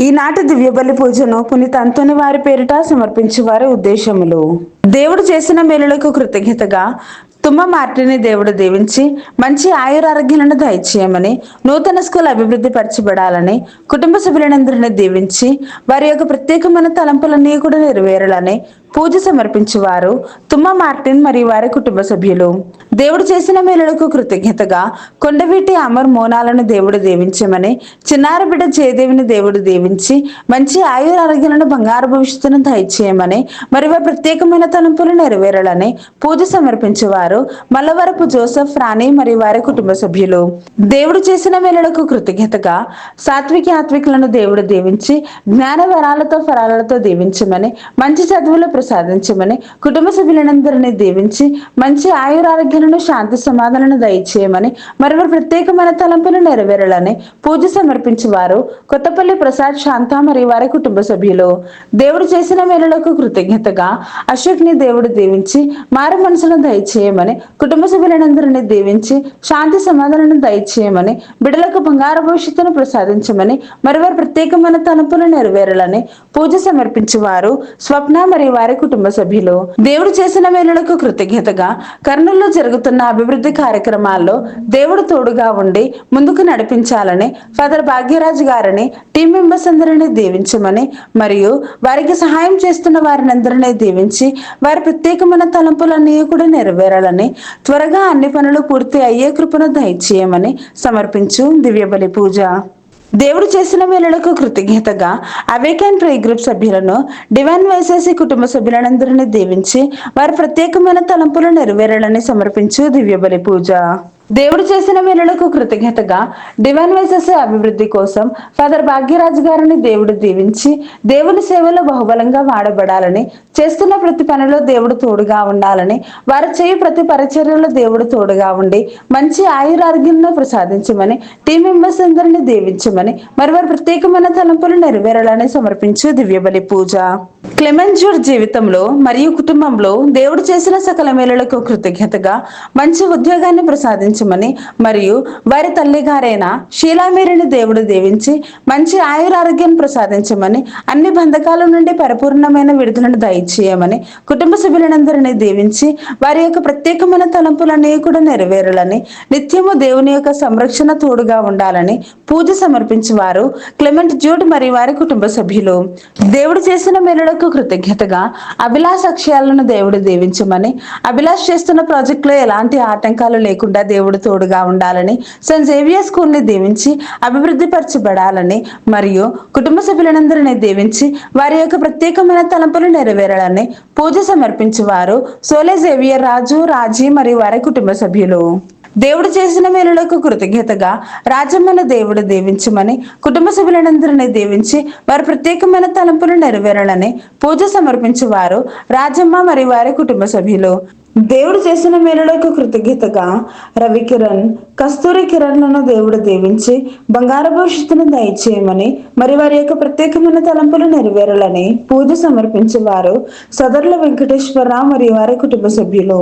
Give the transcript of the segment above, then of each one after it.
ఈనాటి దివ్య బలి పూజను పునీత అంతోని వారి పేరిట సమర్పించే వారి ఉద్దేశములు. దేవుడు చేసిన మేలులకు కృతజ్ఞతగా తుమ్మ మార్టిని దేవుడు దీవించి మంచి ఆయురారోగ్యాలను దయచేయమని, నూతన స్కూల్ అభివృద్ధి పరచబడాలని, కుటుంబ సభ్యులందరినీ దీవించి వారి యొక్క ప్రత్యేకమైన తలంపులన్నీ కూడా నెరవేరాలని పూజ సమర్పించేవారు తుమ్మ మార్టిన్ మరియు వారి కుటుంబ సభ్యులు. దేవుడు చేసిన మేలులకు కృతజ్ఞతగా కొండవీటి అమర్ మోనాలను దేవుడు దీవించమని, చిన్నారి బిడ్డ జయదేవిని దేవుడు దీవించి మంచి ఆయురారోగ్యాలను, బంగారు భవిష్యత్తును దయచేయమని, మరి వారి ప్రత్యేకమైన తలంపులు నెరవేరాలని పూజ సమర్పించేవారు మల్లవరపు జోసెఫ్, రాణి మరియు వారి కుటుంబ సభ్యులు. దేవుడు చేసిన మేలులకు కృతజ్ఞతగా సాత్విక ఆత్వికులను దేవుడు దీవించి జ్ఞాన వరాలతో ఫలాలతో దీవించమని, మంచి చదువులు ప్రసాదించమని, కుటుంబ సభ్యులందరినీ దీవించి మంచి ఆయురారోగ్యాలను, శాంతి సమాధానాలను దయచేయమని, మరి వారి ప్రత్యేకమైన తలంపులు నెరవేరాలని పూజ సమర్పించేవారు కొత్తపల్లి ప్రసాద్, శాంత మరియు వారి కుటుంబ సభ్యులు. దేవుడు చేసిన మేలులకు కృతజ్ఞతగా అశోక్ని దేవుడు దీవించి మారు మనసును దయచేయమని, కుటుంబ సభ్యులందరినీ దీవించి శాంతి సమాధానాలను దయచేయమని, బిడ్డలకు బంగారు భవిష్యత్తును ప్రసాదించమని, మరి వారి ప్రత్యేకమైన తలంపులు నెరవేరాలని పూజ సమర్పించేవారు స్వప్న మరియు వారి కుటుంబ సభ్యులు. దేవుడు చేసిన మేలులకు కృతజ్ఞతగా కర్నూలులో జరుగుతున్న అభివృద్ధి కార్యక్రమాల్లో దేవుడు తోడుగా ఉండి ముందుకు నడిపించాలని ఫాదర్ భాగ్యరాజు గారిని, టీం మెంబర్స్ అందరినీ దీవించమని, మరియు వారికి సహాయం చేస్తున్న వారిని అందరినీ దీవించి వారి ప్రత్యేకమైన తలంపులన్నీ కూడా నెరవేరాలని, త్వరగా అన్ని పనులు పూర్తి అయ్యే కృపను దయచేయమని సమర్పించు దివ్య బలి పూజ. దేవుడు చేసిన మేలులకు కృతజ్ఞతగా అవేకన్ ప్రే గ్రూప్ సభ్యులను, డివైన్ వైసెస్ కుటుంబ సభ్యులందరినీ దీవించి వారి ప్రత్యేకమైన తలంపులు నెరవేరాలని సమర్పించు దివ్య బలి పూజ. దేవుడు చేసిన మేలులకు కృతజ్ఞతగా డివైన్ వైసెస్ అభివృద్ధి కోసం ఫాదర్ భాగ్యరాజు గారిని దేవుడు దీవించి దేవుని సేవలో బహుబలంగా వాడబడాలని, చేస్తున్న ప్రతి పనిలో దేవుడు తోడుగా ఉండాలని, వారు చేయు ప్రతి పరిచర్యలో దేవుడు తోడుగా ఉండి మంచి ఆయురారోగ్యాలను ప్రసాదించమని, టీం మెంబర్స్ అందరినీ దీవించమని, మరి వారి ప్రత్యేకమైన తలంపులు నెరవేరాలని సమర్పించు దివ్య బలి పూజ. క్లెమెంట్ జూడ్ జీవితంలో మరియు కుటుంబంలో దేవుడు చేసిన సకల మేలులకు కృతజ్ఞతగా మంచి ఉద్యోగాన్ని ప్రసాదించమని, మరియు వారి తల్లి గారైన షీలామేరిని దేవుడు దీవించి మంచి ఆయురారోగ్యాన్ని ప్రసాదించమని, అన్ని బంధకాల నుండి పరిపూర్ణమైన విడుదలను దయచేయమని, కుటుంబ సభ్యులందరినీ దీవించి వారి యొక్క ప్రత్యేకమైన తలంపులన్నీ కూడా నెరవేరాలని, నిత్యము దేవుని యొక్క సంరక్షణ తోడుగా ఉండాలని పూజ సమర్పించేవారు క్లెమెంట్ జూడ్ మరియు వారి కుటుంబ సభ్యులు. దేవుడు చేసిన మేలులకు కృతజ్ఞతగా అభిలాష్ అక్షయాలను దేవుడు దీవించమని, అభిలాష్ చేస్తున్న ప్రాజెక్ట్ లో ఎలాంటి ఆటంకాలు లేకుండా దేవుడు తోడుగా ఉండాలని, సెయింట్ జేవియర్ స్కూల్ ని దీవించి అభివృద్ధి పరచబడాలని, మరియు కుటుంబ సభ్యులందరినీ దీవించి వారి యొక్క ప్రత్యేకమైన తలంపులు నెరవేరాలని పూజ సమర్పించేవారు సోలే జేవియర్ రాజు, రాజీ మరియు వారి కుటుంబ సభ్యులు. దేవుడు చేసిన మేలులకు కృతజ్ఞతగా రాజమ్మను దేవుడు దీవించమని, కుటుంబ సభ్యులందరినీ దీవించి వారి ప్రత్యేకమైన తలంపులు నెరవేరాలని పూజ సమర్పించేవారు రాజమ్మ మరియు వారి కుటుంబ సభ్యులు. దేవుడు చేసిన మేలులకు కృతజ్ఞతగా రవికిరణ్, కస్తూరి కిరణ్లను దేవుడు దీవించి బంగారు భవిష్యత్తును దయచేయమని, మరి వారి యొక్క ప్రత్యేకమైన తలంపులు నెరవేరాలని పూజ సమర్పించేవారు సదరుల వెంకటేశ్వరరావు మరియు వారి కుటుంబ సభ్యులు.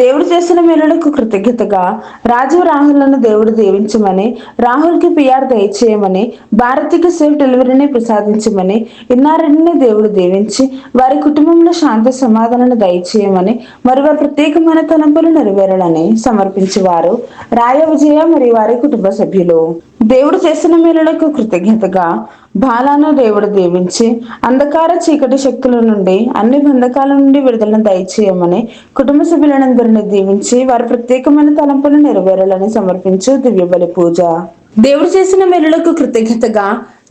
దేవుడు చేసిన మేలులకు కృతజ్ఞతగా రాజు రాహుల్లను దేవుడు దీవించమని, రాహుల్ కి పిఆర్ దయచేయమని, భారతికి సేఫ్ డెలివరీని ప్రసాదించమని, ఇన్నారెడ్డిని దేవుడు దీవించి వారి కుటుంబంలో శాంతి సమాధానాన్ని దయచేయమని, మరి వారి ప్రత్యేకమైన తలంపులు నెరవేరాలని సమర్పించేవారు రాయ విజయ మరియు వారి కుటుంబ సభ్యులు. దేవుడు చేసిన మేలులకు కృతజ్ఞతగా బాలాను దేవుడు దీవించి అంధకార చీకటి శక్తుల నుండి, అన్ని బంధకాల నుండి విడుదలను దయచేయమని, కుటుంబ సభ్యులందరినీ దీవించి వారి ప్రత్యేకమైన తలంపులు నెరవేరాలని సమర్పించు దివ్య బలి పూజ. దేవుడు చేసిన మేలులకు కృతజ్ఞతగా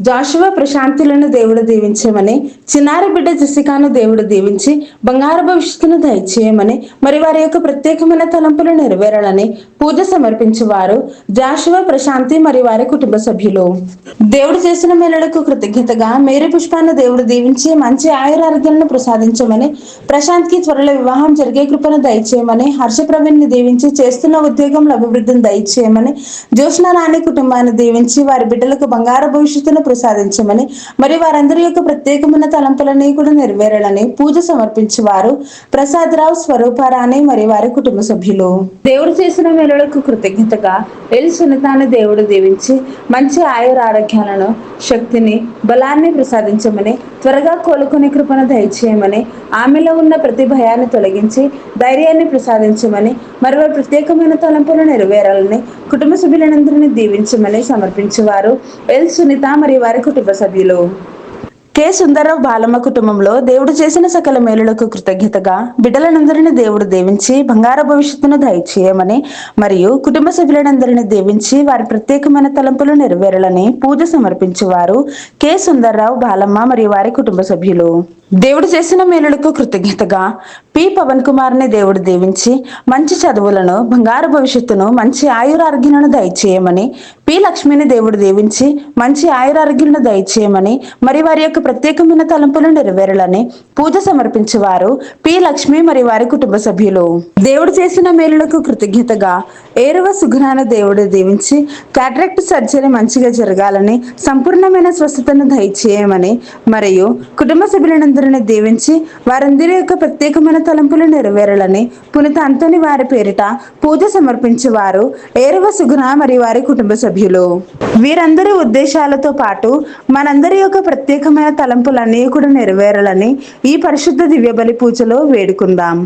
జాషువా ప్రశాంతులను దేవుడు దీవించమని, చిన్నారి బిడ్డ జెసికాను దేవుడు దీవించి బంగారు భవిష్యత్తును దయచేయమని, మరి వారి యొక్క ప్రత్యేకమైన తలంపులు నెరవేరాలని పూజ సమర్పించేవారు జాషువా ప్రశాంతి మరియు వారి కుటుంబ సభ్యులు. దేవుడు చేసిన మేలులకు కృతజ్ఞతగా మేరీ పుష్పాన్ని దేవుడు దీవించి మంచి ఆయురారోగ్యాలను ప్రసాదించమని, ప్రశాంత్ కి త్వరలో వివాహం జరిగే కృపను దయచేయమని, హర్ష ప్రవీణ్ ని దీవించి చేస్తున్న ఉద్యోగంలో అభివృద్ధిని దయచేయమని, జ్యోత్స్న రాణి కుటుంబాన్ని దీవించి వారి బిడ్డలకు బంగారు భవిష్యత్తును ప్రసాదించమని, మరి వారందరి యొక్క ప్రత్యేకమైన తలంపులన్నీ కూడా నెరవేరాలని పూజ సమర్పించేవారు ప్రసాదరావు, స్వరూపారాణి మరి వారి కుటుంబ సభ్యులు. దేవుడు చేసిన మేలులకు కృతజ్ఞతగా ఎల్ సునీతాన్ని దేవుడు దీవించి మంచి ఆరోగ్యాలను, శక్తిని, బలాన్ని ప్రసాదించమని, త్వరగా కోలుకునే కృపను దయచేయమని, ఆమెలో ఉన్న ప్రతి భయాన్ని తొలగించి ధైర్యాన్ని ప్రసాదించమని, మరి వారి ప్రత్యేకమైన తలంపులు నెరవేరాలని కుటుంబ సభ్యులందరినీ దీవించమని సమర్పించేవారు ఎల్ సునీత మరియు వారి కుటుంబ సభ్యులు. కె సుందరరావు బాలమ్మ కుటుంబంలో దేవుడు చేసిన సకల మేలులకు కృతజ్ఞతగా బిడ్డలందరినీ దేవుడు దీవించి బంగారు భవిష్యత్తును దయచేయమని, మరియు కుటుంబ సభ్యులందరినీ దీవించి వారి ప్రత్యేకమైన తలంపులు నెరవేరాలని పూజ సమర్పించేవారు కె సుందరరావు బాలమ్మ మరియు వారి కుటుంబ సభ్యులు. దేవుడు చేసిన మేలులకు కృతజ్ఞతగా పి పవన్ కుమార్ని దేవుడు దీవించి మంచి చదువులను, బంగారు భవిష్యత్తును, మంచి ఆరోగ్యాలను దయచేయమని, పి లక్ష్మిని దేవుడు దీవించి మంచి ఆరోగ్యాలను దయచేయమని, మరి వారి యొక్క ప్రత్యేకమైన తలంపులు నెరవేరాలని పూజ సమర్పించేవారు పి లక్ష్మి మరియు వారి కుటుంబ సభ్యులు. దేవుడు చేసిన మేలులకు కృతజ్ఞతగా ఏరవ సుగుణాన్ని దేవుడు దీవించి కాట్రాక్ట్ సర్జరీ మంచిగా జరగాలని, సంపూర్ణమైన స్వస్థతను దయచేయమని, మరియు కుటుంబ సభ్యులందరినీ దీవించి వారందరి యొక్క ప్రత్యేకమైన తలంపులు నెరవేరాలని పునీత అంతోని వారి పేరిట పూజ సమర్పించేవారు ఏరవ సుగుణ మరియు వారి కుటుంబ సభ్యులు. వీరందరి ఉద్దేశాలతో పాటు మనందరి యొక్క ప్రత్యేకమైన తలంపులన్నీ కూడా నెరవేరాలని ఈ పరిశుద్ధ దివ్య బలి పూజలో వేడుకుందాం.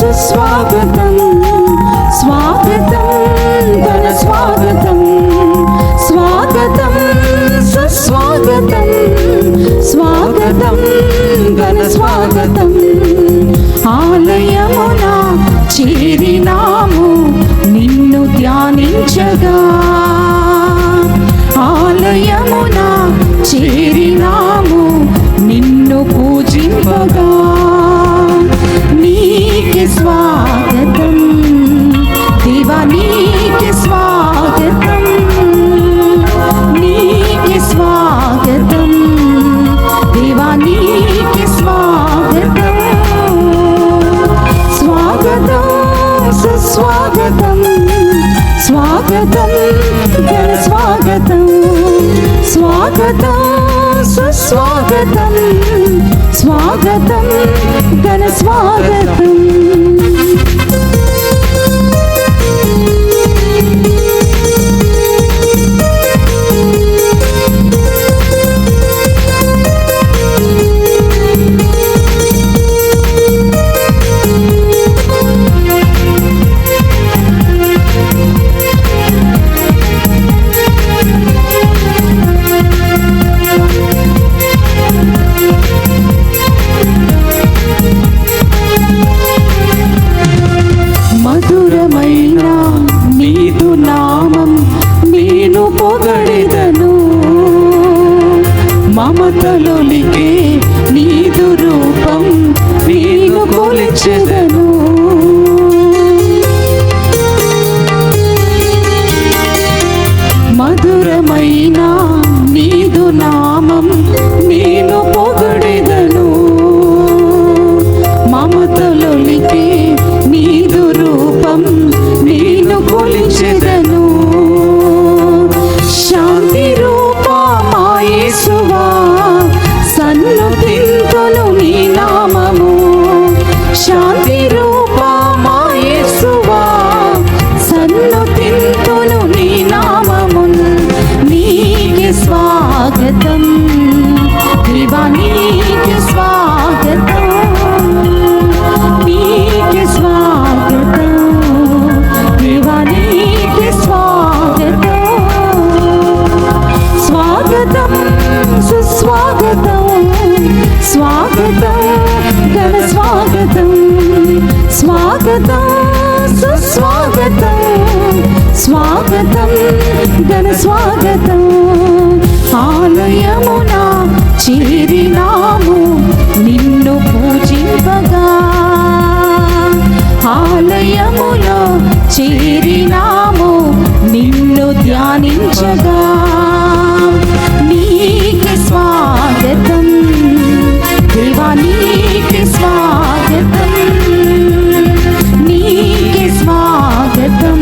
సుస్వాగతం, స్వాగతం, ఘన స్వాగతం, స్వాగతం, సుస్వాగతం, స్వాగతం, ఘన స్వాగతం. ఆలయమున చేరినాము నిన్ను ధ్యానించగా, ఆలయమున చేరినాము నిన్ను పూజింపగా. నీకే స్వాగతం దేవా, నీకే స్వాగతం, నీకే స్వాగతం దేవా, నీకే స్వాగతం. స్వాగతం, సుస్వాగతం, స్వాగతం, ఘన స్వాగతం, స్వాగతం, సుస్వాగతం, స్వాగతం, ఘన స్వాగతం. మధురమైన నీదు నామం నేను పొగడెదను, మమతలొలికే నీదు రూపం నేను కొలిచెదను. మధురమైన నీదు నామం నేను పొగడెదను, మమతలొలికే నీదు రూపం నేను కొలిచెదను. శాంతి రూపమా యేసువా, సన్నుతింతును నీ నామము. శాంతి రూపమా యేసువా, సన్నుతింతును నీ నామము. నీకే స్వాగతం దేవా, నీకే స్వాగతం, నీకే స్వాగతం దేవా, నీకే స్వాగతం. స్వాగతం, సుస్వాగతం, స్వాగతం, ఘన స్వాగతం, స్వాగతం, సుస్వాగతం, స్వాగతం, ఘన స్వాగతం. ఆలయమున చేరినాము నిన్ను పూజింపగా, ఆలయమున చేరినాము నిన్ను ధ్యానించగా. నీకే స్వాగతం దేవా, నీకే స్వాగతం, నీకే స్వాగతం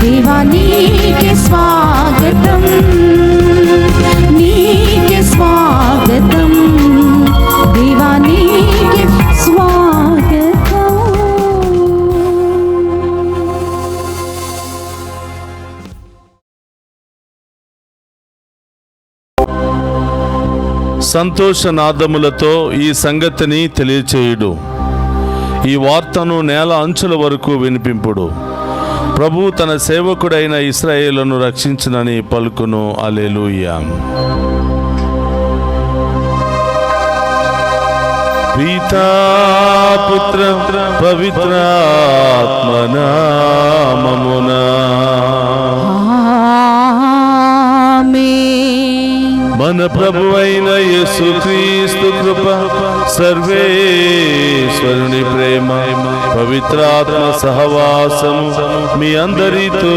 దేవా, నీకే స్వాగతం, నీకే స్వాగతం దేవా, నీకే స్వాగతం. సంతోషనాదములతో ఈ సంగతిని తెలియచేయుడు. ఈ వార్తను నేల అంచుల వరకు వినిపింపుడు. ప్రభు తన సేవకుడైన ఇశ్రాయేలును రక్షించునని పలుకును. హల్లెలూయా. పితా పుత్ర పవిత్రాత్మ నామమునా మన ప్రభువైన యేసుక్రీస్తు కృప, సర్వేశ్వరుని ప్రేమ, పవిత్రాత్మ సహవాసము మీ అందరితో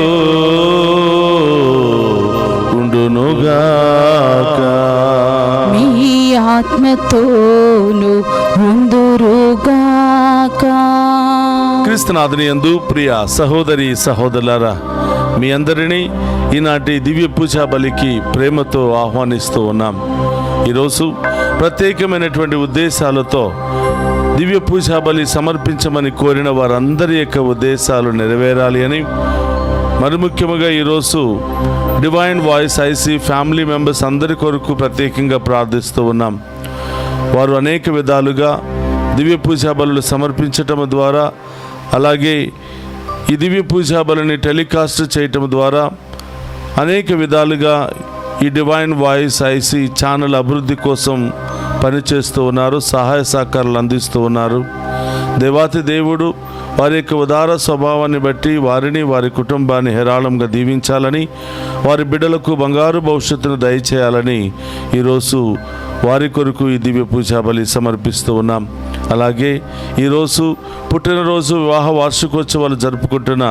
ఉండునుగాక. మీ ఆత్మతోను ఉందురుగాక. క్రీస్తునాథుని యందు ప్రియ సహోదరి సహోదరులారా, మీ అందరినీ ఈనాటి దివ్య పూజా బలికి ప్రేమతో ఆహ్వానిస్తూ ఉన్నాం. ఈరోజు ప్రత్యేకమైనటువంటి ఉద్దేశాలతో దివ్య పూజా బలి సమర్పించమని కోరిన వారందరి యొక్క ఉద్దేశాలు నెరవేరాలి అని, మరి ముఖ్యంగా ఈరోజు divine voice IC family members అందరి కొరకు ప్రత్యేకంగా ప్రార్థిస్తూ ఉన్నాం. వారు అనేక విధాలుగా దివ్య పూజా బలులు సమర్పించటం ద్వారా, అలాగే ఈ దివ్య పూజా బలిని టెలికాస్ట్ చేయటం ద్వారా అనేక విధాలుగా ఈ డివైన్ వాయిస్ ఐసీ ఛానల్ అభివృద్ధి కోసం పనిచేస్తూ ఉన్నారు, సహాయ సహకారాలు అందిస్తూ ఉన్నారు. దేవాతి దేవుడు వారి యొక్క ఉదార స్వభావాన్ని బట్టి వారిని, వారి కుటుంబాన్ని హేరాళంగా దీవించాలని, వారి బిడ్డలకు బంగారు భవిష్యత్తును దయచేయాలని ఈరోజు వారి కొరకు ఈ దివ్య పూజా బలి సమర్పిస్తూ ఉన్నాం. అలాగే ఈరోజు పుట్టినరోజు, వివాహ వార్షికోత్సవాలు జరుపుకుంటున్న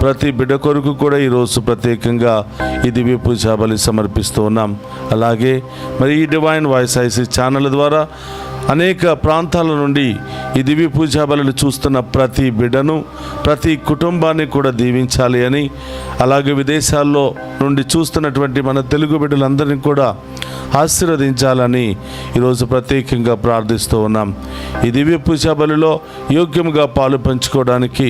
ప్రతి బిడ్డ కొరకు కూడా ఈరోజు ప్రత్యేకంగా ఈ దివ్య పూజా బలి సమర్పిస్తూ ఉన్నాం. అలాగే మరి ఈ డివైన్ వాయిస్ ఐసీ ఛానల్ ద్వారా అనేక ప్రాంతాల నుండి ఈ దివ్య పూజా బలులు చూస్తున్న ప్రతి బిడ్డను, ప్రతి కుటుంబాన్ని కూడా దీవించాలి అని, అలాగే విదేశాల్లో నుండి చూస్తున్నటువంటి మన తెలుగు బిడ్డలందరినీ కూడా ఆశీర్వదించాలని ఈరోజు ప్రత్యేకంగా ప్రార్థిస్తూ ఉన్నాం. ఈ దివ్య పూజా బలిలో యోగ్యంగా పాలు పంచుకోవడానికి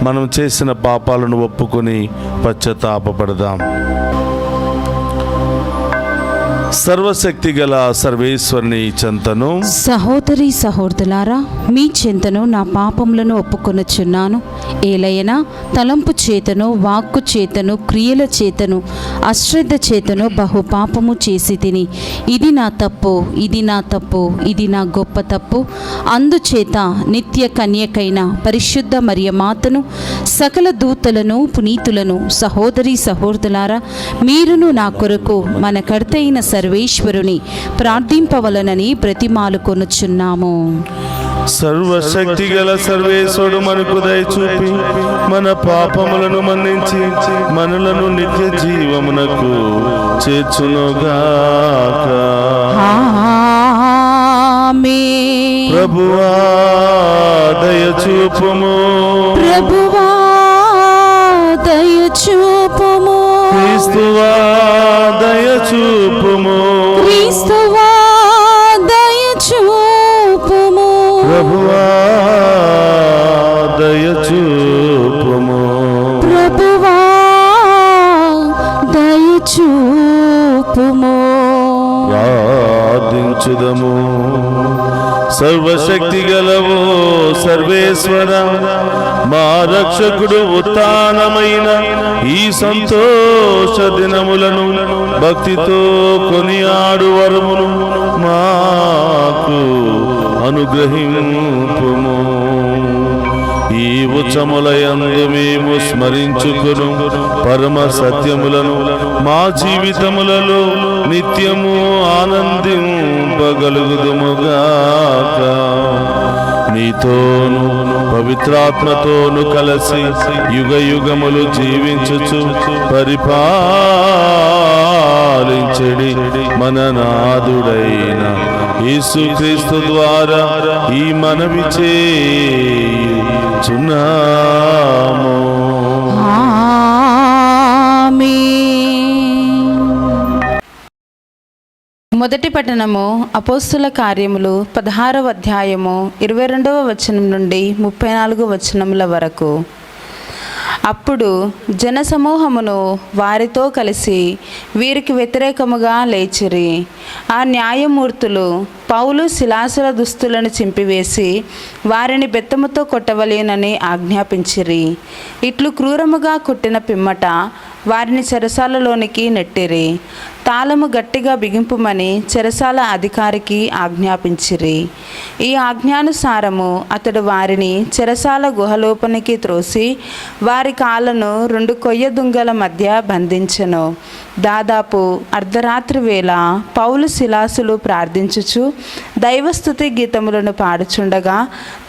మనం చేసిన పాపాలను ఒప్పుకొని పశ్చాత్తాపపడదాం. సర్వశక్తి గల సర్వేశ్వరుని చెంతను, సహోదరి సహోదరులారా, మీ చెంతను నా పాపములను ఒప్పుకొనుచున్నాను. ఏలయనా తలంపు చేతను, వాక్కు చేతను, క్రియల చేతను, అశ్రద్ధ చేతను బహు పాపము చేసి తిని, ఇది నా తప్పు, ఇది నా తప్పు, ఇది నా గొప్ప తప్పు. అందుచేత నిత్య కన్యకైన పరిశుద్ధ మరియమాతను, సకల దూతలను, పునీతులను, సహోదరి సహోదరులారా, మీరును నా కొరకు మన కర్తైన సర్వేశ్వరుని ప్రార్థింపవలనని బ్రతిమాలుకొనుచున్నాము. సర్వశక్తి గల సర్వేశ్వరుడు మనకు దయచూపి మన పాపములను మన్నించి మనలను నిత్య జీవమునకు చేర్చునుగాక. ఆమేన్. ప్రభువా దయచూపుము, ప్రభువా దయచూపుము, క్రీస్తువా దయచూపుము, క్రీస్తువా దయచూపుము, ప్రభువా దయచూపుము, ప్రభువా దయచూపుము. ప్రార్థించుదము. సర్వశక్తి గలవో సర్వేశ్వర, మా రక్షకుడు ఉత్థానమైన ఈ సంతోష దినములను భక్తితో కొనియాడు వరమును మాకు అనుగ్రహింపుము. ఈ ఉత్సవములయందు మేము స్మరించుకును పరమ సత్యములను మా జీవితములలో నిత్యము ఆనందింపగలుగుదుముగాక. నీతోను పవిత్రాత్మతోను కలసి యుగ యుగములు జీవించుచు పరిపాలించెడి మన నాథుడైన యేసుక్రీస్తు ద్వారా ఈ మనవి చేయుచున్నాము. మొదటి పట్టణము అపోస్తుల కార్యములు 16వ అధ్యాయము 22వ వచనం నుండి 34వ వచనముల వరకు. అప్పుడు జనసమూహమును వారితో కలిసి వీరికి వ్యతిరేకముగా లేచిరి. ఆ న్యాయమూర్తులు పౌలు శిలాసుల దుస్తులను చింపివేసి వారిని బెత్తముతో కొట్టవలేనని ఆజ్ఞాపించిరి. ఇట్లు క్రూరముగా కొట్టిన పిమ్మట వారిని చెరసాలలోనికి నెట్టిరి. తాళము గట్టిగా బిగింపుమని చెరసాల అధికారికి ఆజ్ఞాపించిరి. ఈ ఆజ్ఞానుసారము అతడు వారిని చెరసాల గుహలోపనికి త్రోసి వారి కాళ్ళను 2 కొయ్య దుంగల మధ్య బంధించెను. దాదాపు అర్ధరాత్రి వేళ పౌలు శిలాసులు ప్రార్థించుచు దైవస్తుతి గీతములను పాడుచుండగా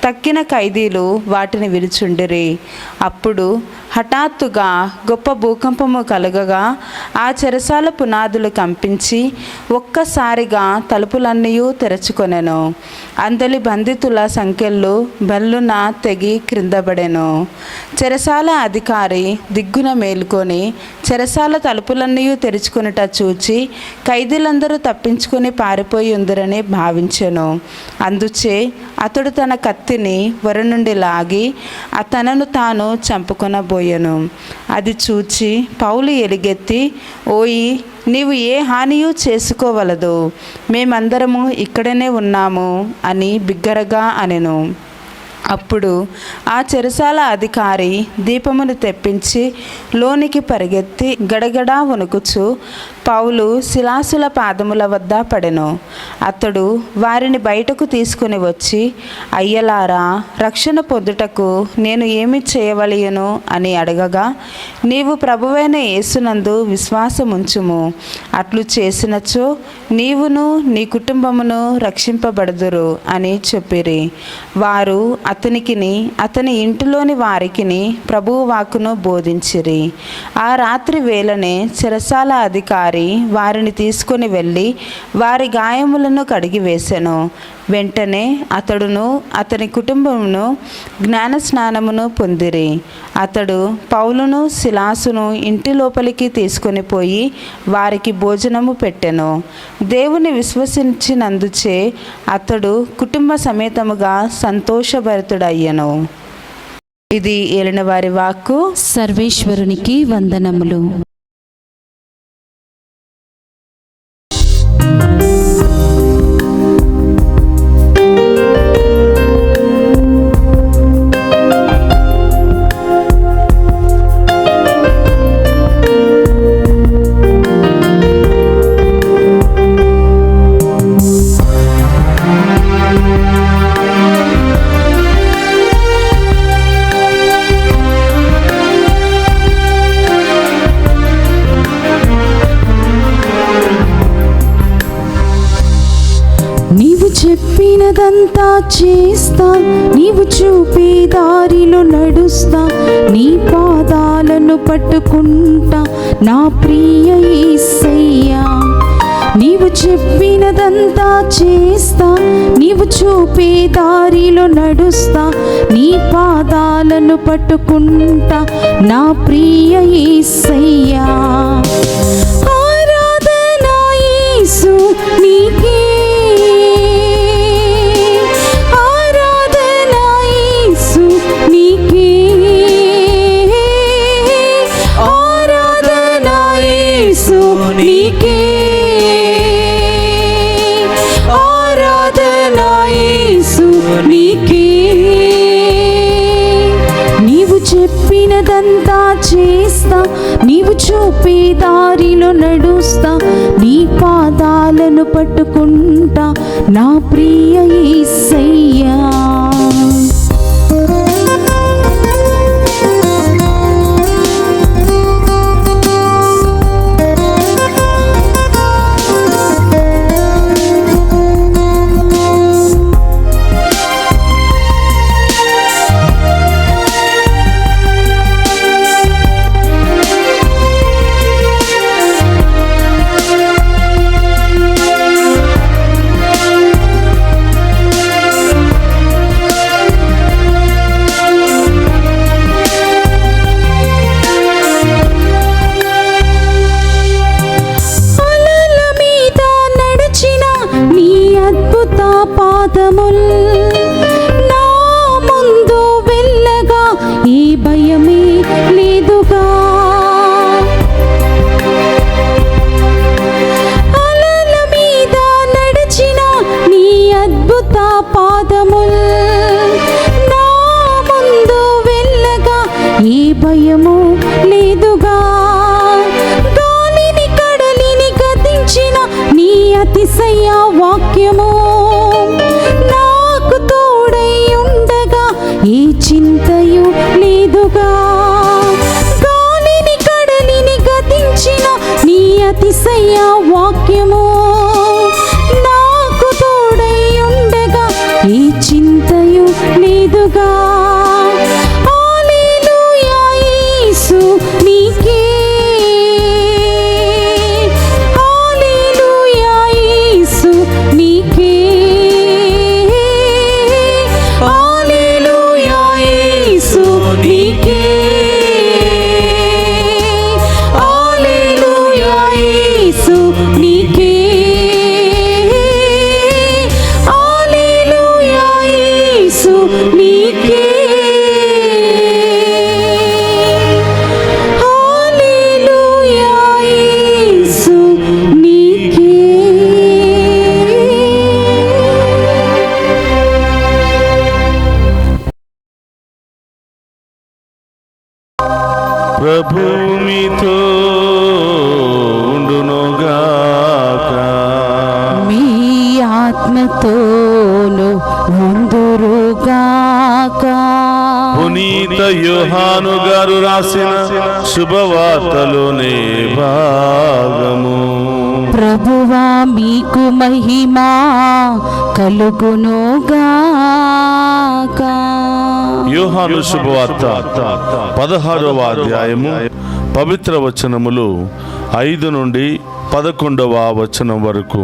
తక్కిన ఖైదీలు వాటిని విరుచుండిరి. అప్పుడు హఠాత్తుగా గొప్ప భూకంపము కలగగా ఆ చెరసాల పునాదులు కంపించి ఒక్కసారిగా తలుపులన్నీ తెరచుకొనెను. అందలి బంధితుల సంఖ్యలు బల్లున తెగి క్రిందబడెను. చెరసాల అధికారి దిగ్గున మేలుకొని చెరసాల తలుపులన్నీ తెరుచుకొనుట చూచి ఖైదీలందరూ తప్పించుకొని పారిపోయి ఉందరని భావించెను. అందుచే అతడు తన కత్తిని వర నుండి లాగి తనను తాను చంపుకొనబోయెను. అది చూచి పౌలు ఎలుగెత్తి, ఓయి, నీవు ఏ హానియూ చేసుకోవలదు, మేమందరము ఇక్కడనే ఉన్నాము అని బిగ్గరగా అనెను. అప్పుడు ఆ చెరసాల అధికారి దీపమును తెప్పించి లోనికి పరిగెత్తి గడగడా వణుకుచు పౌలు శిలాసుల పాదముల వద్ద పడెను. అతడు వారిని బయటకు తీసుకుని వచ్చి, అయ్యలారా, రక్షణ పొందుటకు నేను ఏమి చేయవలయను అని అడగగా, నీవు ప్రభువైన యేసునందు విశ్వాసముంచుము. అట్లు చేసినచో నీవును నీ కుటుంబమును రక్షింపబడుదురు అని చెప్పిరి. వారు అతనికిని అతని ఇంటిలోని వారికిని ప్రభువు వాక్కును బోధించిరి. ఆ రాత్రి వేళనే చెరసాల అధికారి వారిని తీసుకుని వెళ్ళి వారి గాయములను కడిగి వేసెను. వెంటనే అతడును అతని కుటుంబమును జ్ఞాన స్నానమును పొందిరి. అతడు పౌలును శిలాసును ఇంటి లోపలికి తీసుకొని పోయి వారికి భోజనము పెట్టెను. దేవుని విశ్వసించినందుచే అతడు కుటుంబ సమేతముగా సంతోషభరితుడయ్యెను. ఇది ఏలిన వారి వాక్కు. సర్వేశ్వరునికి వందనములు. చెప్పినదంతా చేస్తా, నీవు చూపే దారిలో నడుస్తా, నీ పాదాలను పట్టుకుంటా నా ప్రియ యేసయ్యా. నీవు చెప్పినదంతా చేస్తా, నీవు చూపే దారిలో నడుస్తా, నీ పాదాలను పట్టుకుంటా నా ప్రియ యేసయ్యా. ఆరాధన యేసు నీకే, నీకే ఆరాధన యేసు నీకే. నీవు చెప్పినదంతా చేస్తా, నీవు చూపే దారిలో నడుస్తా, నీ పాదాలను పట్టుకుంటా నా ప్రియ యేసయ్యా. పాదముల్ నా ముందు వెళ్ళగా ఈ భయమే లేదుగా. అలల మీద నడిచిన నీ అద్భుత పాదముల్ నా ముందు వెళ్ళగా ఈ భయము లేదుగా. గాలిని కడలిని గతించిన నీ అతిశయ వాక్యము నాకు తోడై ఉండగా ఏ చింతయు లేదుగా. గాలిని కడలిని గతించిన నీ అతిశయ వాక్యము నాకు తోడై ఉండగా ఏ చింతయు లేదుగా. హల్లెలూయా యేసు నీకే, హల్లెలూయా యేసు నీకే, హల్లెలూయా యేసు నీకే, హల్లెలూయా యేసు నీకే, హల్లెలూయా యేసు నీకే, హల్లెలూయా యేసు నీకే. ప్రభు మీతో ఉండునుగాక. మీ ఆత్మతోను ఉందురుగాక. పునీత యోహాను గారు రాసిన శుభవార్తలోని భాగము. ప్రభువా మీకు మహిమా కలుగునుగాక. యోహాను శుభవార్త 16వ అధ్యాయము పవిత్ర వచనములు 5 నుండి 11వ వచనం వరకు.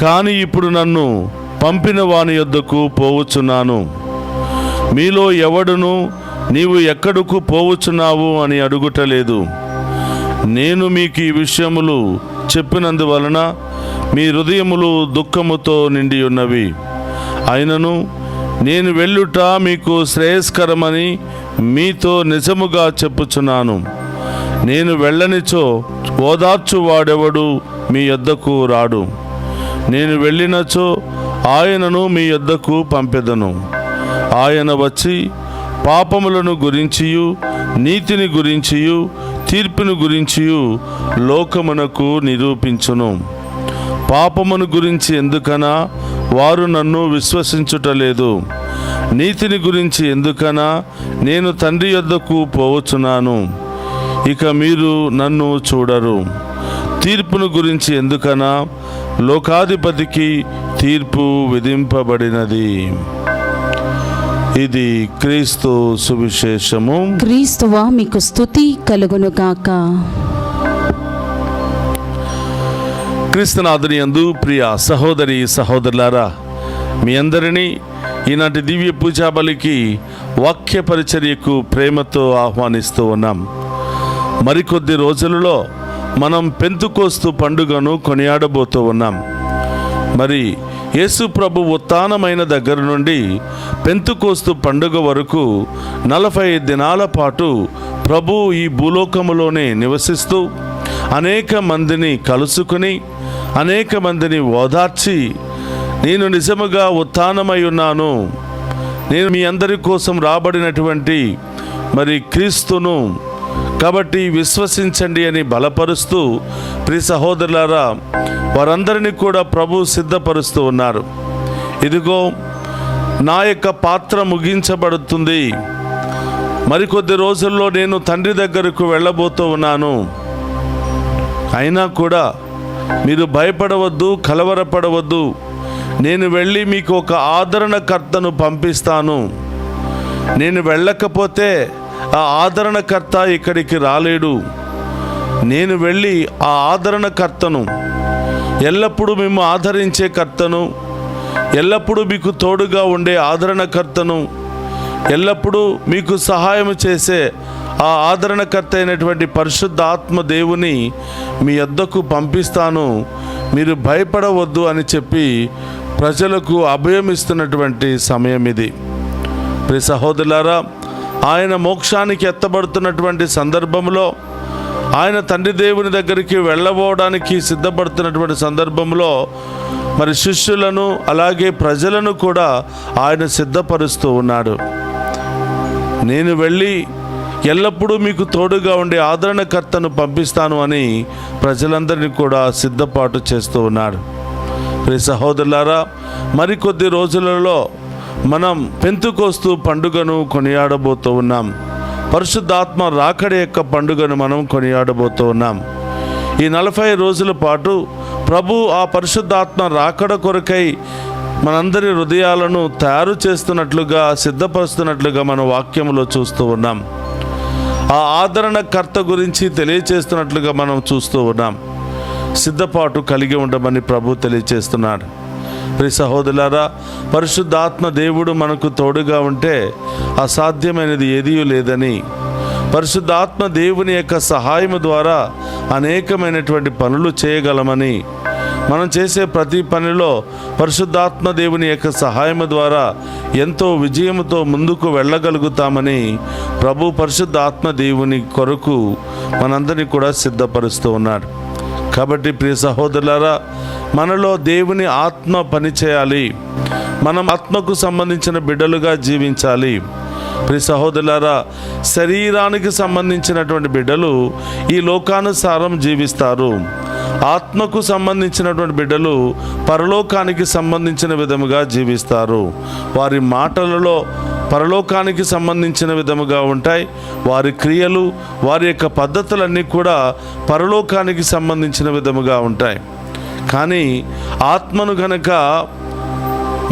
కానీ ఇప్పుడు నన్ను పంపిన వాని యొద్దకు పోవచ్చున్నాను. మీలో ఎవడును నీవు ఎక్కడకు పోవచ్చున్నావు అని అడుగుటలేదు. నేను మీకు ఈ విషయములు చెప్పినందువలన మీ హృదయములు దుఃఖముతో నిండి ఉన్నవి. అయినను నేను వెళ్ళుట మీకు శ్రేయస్కరమని మీతో నిజముగా చెప్పుచున్నాను. నేను వెళ్ళనిచో ఓదార్చు వాడెవడు మీ యొద్దకు రాడు. నేను వెళ్ళినచో ఆయనను మీ యొద్దకు పంపెదను. ఆయన వచ్చి పాపములను గురించియు నీతిని గురించియు తీర్పును గురించియు లోకమునకు నిరూపించును. పాపమును గురించి ఎందుకనా వారు నన్ను విశ్వసించుటలేదు. నీతిని గురించి ఎందుకనా నేను తండ్రి యొద్దకు పోవచ్చున్నాను, ఇక మీరు నన్ను చూడరు. తీర్పును గురించి ఎందుకనా లోకాధిపతికి తీర్పు విధింపబడినది. ఇది క్రీస్తు సువిశేషము. క్రీస్తువా మీకు స్తుతి కలుగునుగాక. క్రీస్తునాథుని యందు ప్రియ సహోదరి సహోదరులారా, మీ అందరినీ ఈనాటి దివ్య పూజా బలికి వాక్య పరిచర్యకు ప్రేమతో ఆహ్వానిస్తూ ఉన్నాం. మరికొద్ది రోజులలో మనం పెంతుకోస్తు పండుగను కొనియాడబోతూ ఉన్నాం. మరి యేసు ప్రభు ఉత్థానమైన దగ్గర నుండి పెంతుకోస్తు పండుగ వరకు 40 దినాల పాటు ప్రభు ఈ భూలోకములోనే నివసిస్తూ అనేక మందిని కలుసుకుని అనేక మందిని ఓదార్చి, నేను నిజముగా ఉత్థానమై ఉన్నాను, నేను మీ అందరి కోసం రాబడినటువంటి మరి క్రీస్తును, కాబట్టి విశ్వసించండి అని బలపరుస్తూ, ప్రియ సహోదరులారా, వారందరినీ కూడా ప్రభు సిద్ధపరుస్తూ ఉన్నారు. ఇదిగో నా యొక్క పాత్ర ముగించబడుతుంది, మరికొద్ది రోజుల్లో నేను తండ్రి దగ్గరకు వెళ్ళబోతూ ఉన్నాను. అయినా కూడా మీరు భయపడవద్దు, కలవరపడవద్దు, నేను వెళ్ళి మీకు ఒక ఆదరణకర్తను పంపిస్తాను. నేను వెళ్ళకపోతే ఆ ఆదరణకర్త ఇక్కడికి రాలేడు. నేను వెళ్ళి ఆ ఆదరణకర్తను, ఎల్లప్పుడూ మేము ఆదరించే కర్తను, ఎల్లప్పుడూ మీకు తోడుగా ఉండే ఆదరణకర్తను, ఎల్లప్పుడూ మీకు సహాయం చేసే ఆ ఆదరణకర్త అయినటువంటి పరిశుద్ధ ఆత్మ దేవుని మీ యొద్దకు పంపిస్తాను, మీరు భయపడవద్దు అని చెప్పి ప్రజలకు అభయం ఇస్తున్నటువంటి సమయం ఇది. ప్రియ సహోదరులారా, ఆయన మోక్షానికి ఎత్తబడుతున్నటువంటి సందర్భంలో, ఆయన తండ్రి దేవుని దగ్గరికి వెళ్ళబోవడానికి సిద్ధపడుతున్నటువంటి సందర్భంలో మరి శిష్యులను అలాగే ప్రజలను కూడా ఆయన సిద్ధపరుస్తూ ఉన్నాడు. నేను వెళ్ళి ఎల్లప్పుడూ మీకు తోడుగా ఉండే ఆదరణకర్తను పంపిస్తాను అని ప్రజలందరినీ కూడా సిద్ధపాటు చేస్తూ ఉన్నాడు. ప్రియ సహోదరులారా, మరికొద్ది రోజులలో మనం పెంతుకోస్తు పండుగను కొనియాడబోతూ ఉన్నాం. పరిశుద్ధాత్మ రాకడ యొక్క పండుగను మనం కొనియాడబోతూ ఉన్నాం. ఈ 40 రోజుల పాటు ప్రభు ఆ పరిశుద్ధాత్మ రాకడ కొరకై మనందరి హృదయాలను తయారు చేస్తున్నట్లుగా, సిద్ధపరుస్తున్నట్లుగా మన వాక్యంలో చూస్తూ ఉన్నాం. ఆ ఆదరణకర్త గురించి తెలియచేస్తున్నట్లుగా మనం చూస్తూ ఉన్నాం. సిద్ధపాటు కలిగి ఉండమని ప్రభు తెలియచేస్తున్నాడు. ప్రియ సహోదరులారా, పరిశుద్ధాత్మ దేవుడు మనకు తోడుగా ఉంటే అసాధ్యమైనది ఏదీ లేదని, పరిశుద్ధాత్మ దేవుని యొక్క సహాయం ద్వారా అనేకమైనటువంటి పనులు చేయగలమని, మనం చేసే ప్రతి పనిలో పరిశుద్ధాత్మ దేవుని యొక్క సహాయం ద్వారా ఎంతో విజయంతో ముందుకు వెళ్ళగలుగుతామని ప్రభు పరిశుద్ధాత్మ దేవుని కొరకు మనందరినీ కూడా సిద్ధపరుస్తూ ఉన్నాడు. కాబట్టి ప్రియ సహోదరులారా, మనలో దేవుని ఆత్మ పనిచేయాలి. మనం ఆత్మకు సంబంధించిన బిడ్డలుగా జీవించాలి. ప్రియ సహోదరులారా, శరీరానికి సంబంధించినటువంటి బిడ్డలు ఈ లోకానుసారం జీవిస్తారు. ఆత్మకు సంబంధించినటువంటి బిడ్డలు పరలోకానికి సంబంధించిన విధముగా జీవిస్తారు. వారి మాటలలో పరలోకానికి సంబంధించిన విధముగా ఉంటాయి. వారి క్రియలు, వారి యొక్క పద్ధతులన్నీ కూడా పరలోకానికి సంబంధించిన విధముగా ఉంటాయి. కానీ ఆత్మను గనక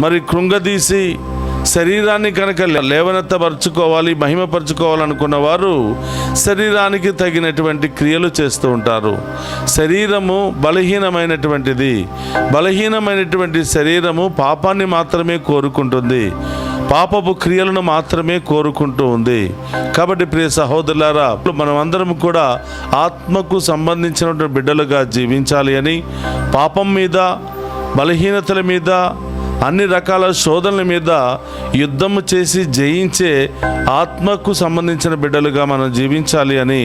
మరి కృంగదీసి శరీరాన్ని కనుక లేవనెత్తపరుచుకోవాలి, మహిమపరుచుకోవాలనుకున్న వారు శరీరానికి తగినటువంటి క్రియలు చేస్తూ ఉంటారు. శరీరము బలహీనమైనటువంటిది. బలహీనమైనటువంటి శరీరము పాపాన్ని మాత్రమే కోరుకుంటుంది, పాపపు క్రియలను మాత్రమే కోరుకుంటూ ఉంది. కాబట్టి ప్రియ సహోదరులారా, మనం అందరం కూడా ఆత్మకు సంబంధించినటువంటి బిడ్డలుగా జీవించాలి అని, పాపం మీద, బలహీనతల మీద, అన్ని రకాల శోధనల మీద యుద్ధము చేసి జయించే ఆత్మకు సంబంధించిన బిడ్డలుగా మనం జీవించాలి అని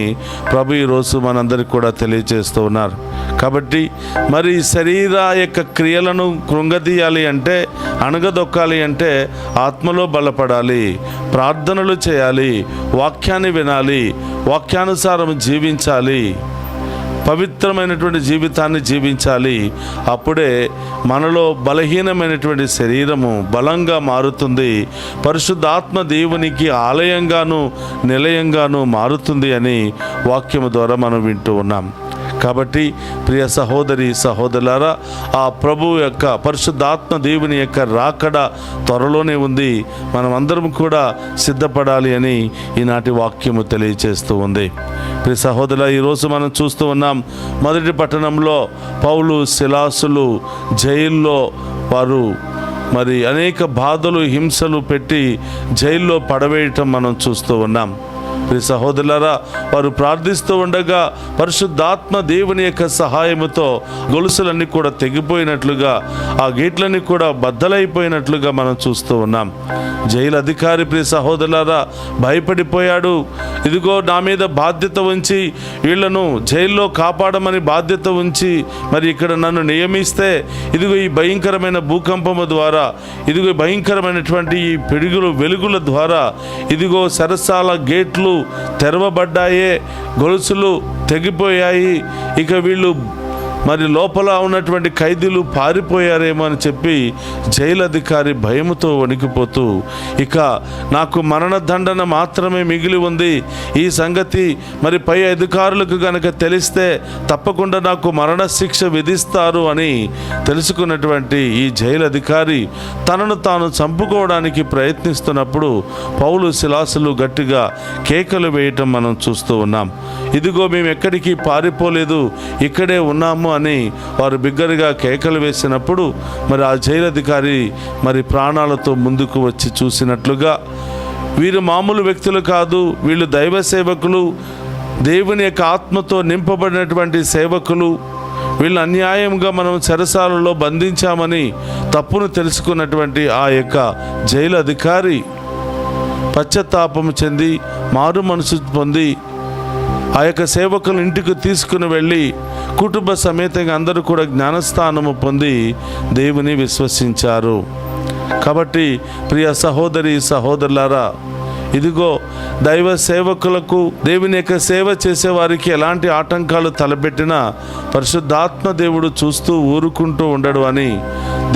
ప్రభు ఈరోజు మనందరికీ కూడా తెలియజేస్తూ ఉన్నారు. కాబట్టి మరి శరీర యొక్క క్రియలను కృంగదీయాలి అంటే, అణగదొక్కాలి అంటే ఆత్మలో బలపడాలి, ప్రార్థనలు చేయాలి, వాక్యాన్ని వినాలి, వాక్యానుసారం జీవించాలి, పవిత్రమైనటువంటి జీవితాన్ని జీవించాలి. అప్పుడే మనలో బలహీనమైనటువంటి శరీరము బలంగా మారుతుంది, పరిశుద్ధాత్మ దేవునికి ఆలయంగాను నిలయంగాను మారుతుంది అని వాక్యము ద్వారా మనం వింటూ ఉన్నాం. కాబట్టి ప్రియ సహోదరి సహోదరులారా, ఆ ప్రభు యొక్క పరిశుద్ధాత్మ దేవుని యొక్క రాకడ త్వరలోనే ఉంది. మనం అందరం కూడా సిద్ధపడాలి అని ఈనాటి వాక్యము తెలియజేస్తూ ఉంది. ప్రియ సహోదరుల, ఈరోజు మనం చూస్తూ ఉన్నాం, మొదటి పట్టణంలో పౌలు శిలాసులు జైల్లో వారు మరి అనేక బాధలు, హింసలు పెట్టి జైల్లో పడవేయటం మనం చూస్తూ ఉన్నాం. ప్రియ సహోదరులారా, వారు ప్రార్థిస్తూ ఉండగా పరిశుద్ధాత్మ దేవుని యొక్క సహాయముతో గొలుసులన్నీ కూడా తెగిపోయినట్లుగా, ఆ గేట్లన్నీ కూడా బద్దలైపోయినట్లుగా మనం చూస్తూ ఉన్నాం. జైలు అధికారి ప్రియ సహోదరులారా భయపడిపోయాడు. ఇదిగో నా మీద బాధ్యత ఉంచి, వీళ్లను జైల్లో కాపాడమని బాధ్యత ఉంచి మరి ఇక్కడ నన్ను నియమిస్తే, ఇదిగో ఈ భయంకరమైన భూకంపము ద్వారా, ఇదిగో భయంకరమైనటువంటి ఈ పిడుగులు వెలుగుల ద్వారా ఇదిగో సరసాల గేట్లు తెరవబడ్డాయే, గొలుసులు తెగిపోయాయి. ఇక వీళ్ళు మరి లోపల ఉన్నటువంటి ఖైదీలు పారిపోయారేమో అని చెప్పి జైలు అధికారి భయముతో వణికిపోతూ, ఇక నాకు మరణదండన మాత్రమే మిగిలి ఉంది, ఈ సంగతి మరి పై అధికారులకు గనక తెలిస్తే తప్పకుండా నాకు మరణశిక్ష విధిస్తారు అని తెలుసుకున్నటువంటి ఈ జైలు అధికారి తనను తాను చంపుకోవడానికి ప్రయత్నిస్తున్నప్పుడు పౌలు శిలాసులు గట్టిగా కేకలు వేయటం మనం చూస్తూ ఉన్నాం. ఇదిగో మేము ఎక్కడికి పారిపోలేదు, ఇక్కడే ఉన్నాము అని వారు బిగ్గరగా కేకలు వేసినప్పుడు మరి ఆ జైలు అధికారి మరి ప్రాణాలతో ముందుకు వచ్చి చూసినట్లుగా, వీరు మామూలు వ్యక్తులు కాదు, వీళ్ళు దైవ సేవకులు, దేవుని యొక్క ఆత్మతో నింపబడినటువంటి సేవకులు, వీళ్ళు అన్యాయంగా మనం చెరసాలలో బంధించామని తప్పును తెలుసుకున్నటువంటి ఆ యొక్క జైలు అధికారి పశ్చాత్తాపం చెంది మారు మనసు పొంది ఆ యొక్క సేవకులను ఇంటికి తీసుకుని వెళ్ళి కుటుంబ సమేతంగా అందరూ కూడా జ్ఞానస్థానము పొంది దేవుని విశ్వసించారు. కాబట్టి ప్రియ సహోదరి సహోదరులారా, ఇదిగో దైవ సేవకులకు, దేవుని యొక్క సేవ చేసేవారికి ఎలాంటి ఆటంకాలు తలపెట్టినా పరిశుద్ధాత్మ దేవుడు చూస్తూ ఊరుకుంటూ ఉండడు అని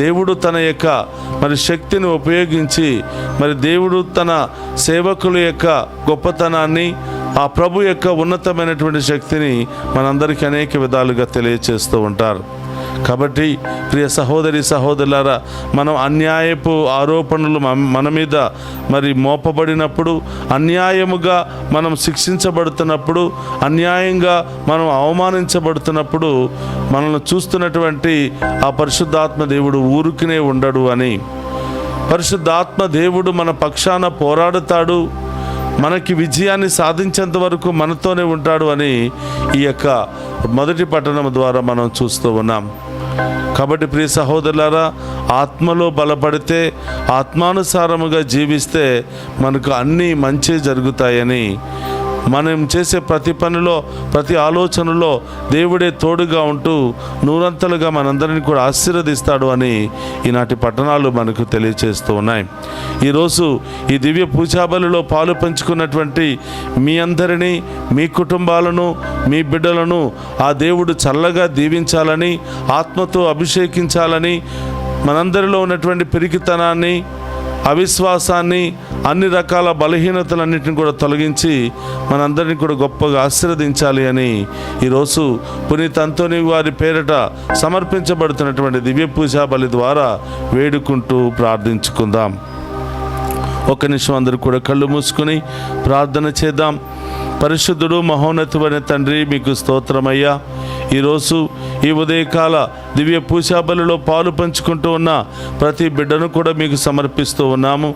దేవుడు తన యొక్క శక్తిని ఉపయోగించి దేవుడు తన సేవకుల యొక్క గొప్పతనాన్ని, ఆ ప్రభు యొక్క ఉన్నతమైనటువంటి శక్తిని మనందరికీ అనేక విధాలుగా తెలియచేస్తూ ఉంటారు. కాబట్టి ప్రియ సహోదరి సహోదరులారా, మనం అన్యాయపు ఆరోపణలు మన మీద మోపబడినప్పుడు, అన్యాయముగా మనం శిక్షించబడుతున్నప్పుడు, అన్యాయంగా మనం అవమానించబడుతున్నప్పుడు మనల్ని చూస్తున్నటువంటి ఆ పరిశుద్ధాత్మ దేవుడు ఊరుకునే ఉండడు అని, పరిశుద్ధాత్మ దేవుడు మన పక్షాన పోరాడుతాడు, మనకి విజయాన్ని సాధించేంత వరకు మనతోనే ఉంటాడు అని ఈ యొక్క మొదటి పట్టణం ద్వారా మనం చూస్తూ ఉన్నాం. కాబట్టి ప్రియ సహోదరులారా, ఆత్మలో బలపడితే, ఆత్మానుసారముగా జీవిస్తే మనకు అన్నీ మంచి జరుగుతాయని, మనం చేసే ప్రతి పనిలో, ప్రతి ఆలోచనలో దేవుడే తోడుగా ఉంటూ నూరంతలుగా మనందరినీ కూడా ఆశీర్వదిస్తాడు అని ఈనాటి పట్టణాలు మనకు తెలియచేస్తూ ఉన్నాయి. ఈరోజు ఈ దివ్య పూజాబలిలో పాలు పంచుకున్నటువంటి మీ అందరినీ, మీ కుటుంబాలను, మీ బిడ్డలను ఆ దేవుడు చల్లగా దీవించాలని, ఆత్మతో అభిషేకించాలని, మనందరిలో ఉన్నటువంటి పిరికితనాన్ని, అవిశ్వాసాన్ని, అన్ని రకాల బలహీనతలన్నింటిని కూడా తొలగించి మనందరినీ కూడా గొప్పగా ఆశీర్వదించాలి అని ఈరోజు పునీత అంతోని వారి పేరిట సమర్పించబడుతున్నటువంటి దివ్య పూజా బలి ద్వారా వేడుకుంటూ ప్రార్థించుకుందాం. ఒక్క నిమిషం అందరూ కూడా కళ్ళు మూసుకొని ప్రార్థన చేద్దాం. పరిశుద్ధుడు మహోన్నతుడైన తండ్రి, మీకు స్తోత్రమయ్యా. ఈరోజు ఈ ఉదయకాల దివ్య పూజాబలిలో పాలు పంచుకుంటూ ఉన్న ప్రతి బిడ్డను కూడా మీకు సమర్పిస్తూ ఉన్నాము.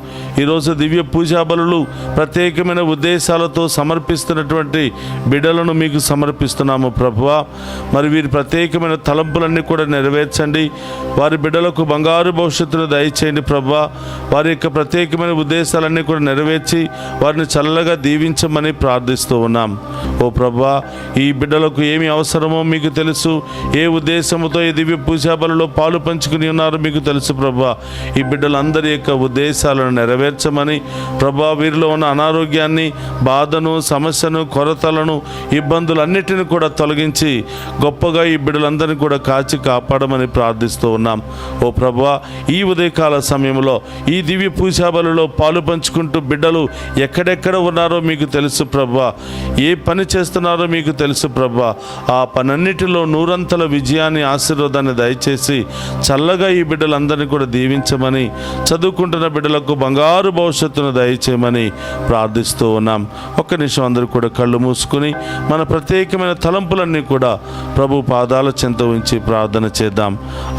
ఈరోజు దివ్య పూజాబలులు ప్రత్యేకమైన ఉద్దేశాలతో సమర్పిస్తున్నటువంటి బిడ్డలను మీకు సమర్పిస్తున్నాము ప్రభువా. వీరి ప్రత్యేకమైన తలంపులన్నీ కూడా నెరవేర్చండి. వారి బిడ్డలకు బంగారు భవిష్యత్తును దయచేయండి ప్రభువా. వారి యొక్క ప్రత్యేకమైన ఉద్దేశాలన్నీ కూడా నెరవేర్చి వారిని చల్లగా దీవించమని ప్రార్థిస్తూ ఉన్నాం. ఓ ప్రభువా, ఈ బిడ్డలకు ఏమి అవసరమో మీకు తెలుసు. ఏ ఉద్దేశంతో ఈ దివ్య పూజాబలిలో పాలు పంచుకుని ఉన్నారో మీకు తెలుసు ప్రభువా. ఈ బిడ్డలందరి యొక్క ఉద్దేశాలను నెరవేర్చమని ప్రభువా, వీరిలో ఉన్న అనారోగ్యాన్ని, బాధను, సమస్యను, కొరతలను, ఇబ్బందులన్నిటిని కూడా తొలగించి గొప్పగా ఈ బిడ్డలందరినీ కూడా కాచి కాపాడమని ప్రార్థిస్తూ ఉన్నాం. ఓ ప్రభువా, ఈ ఉదయకాల సమయంలో ఈ దివ్య పూజాబలిలో పాలు పంచుకుంటూ బిడ్డలు ఎక్కడెక్కడ ఉన్నారో మీకు తెలుసు ప్రభువా. ఏ పని చేస్తున్నారో మీకు తెలుసు ప్రభువా. ఆ పనన్నిటిలో నూరంతల విజయాన్ని, ఆశీర్వాదాన్ని దయచేసి చల్లగా ఈ బిడ్డలందరినీ కూడా దీవించమని, చదువుకుంటున్న బిడ్డలకు బంగారు భవిష్యత్తును దయచేయమని ప్రార్థిస్తూ ఉన్నాం. ఒక్క నిమిషం అందరూ కూడా కళ్ళు మూసుకుని మన ప్రత్యేకమైన తలంపులన్నీ కూడా ప్రభు పాదాల చెంత ఉంచి ప్రార్థన చేద్దాం.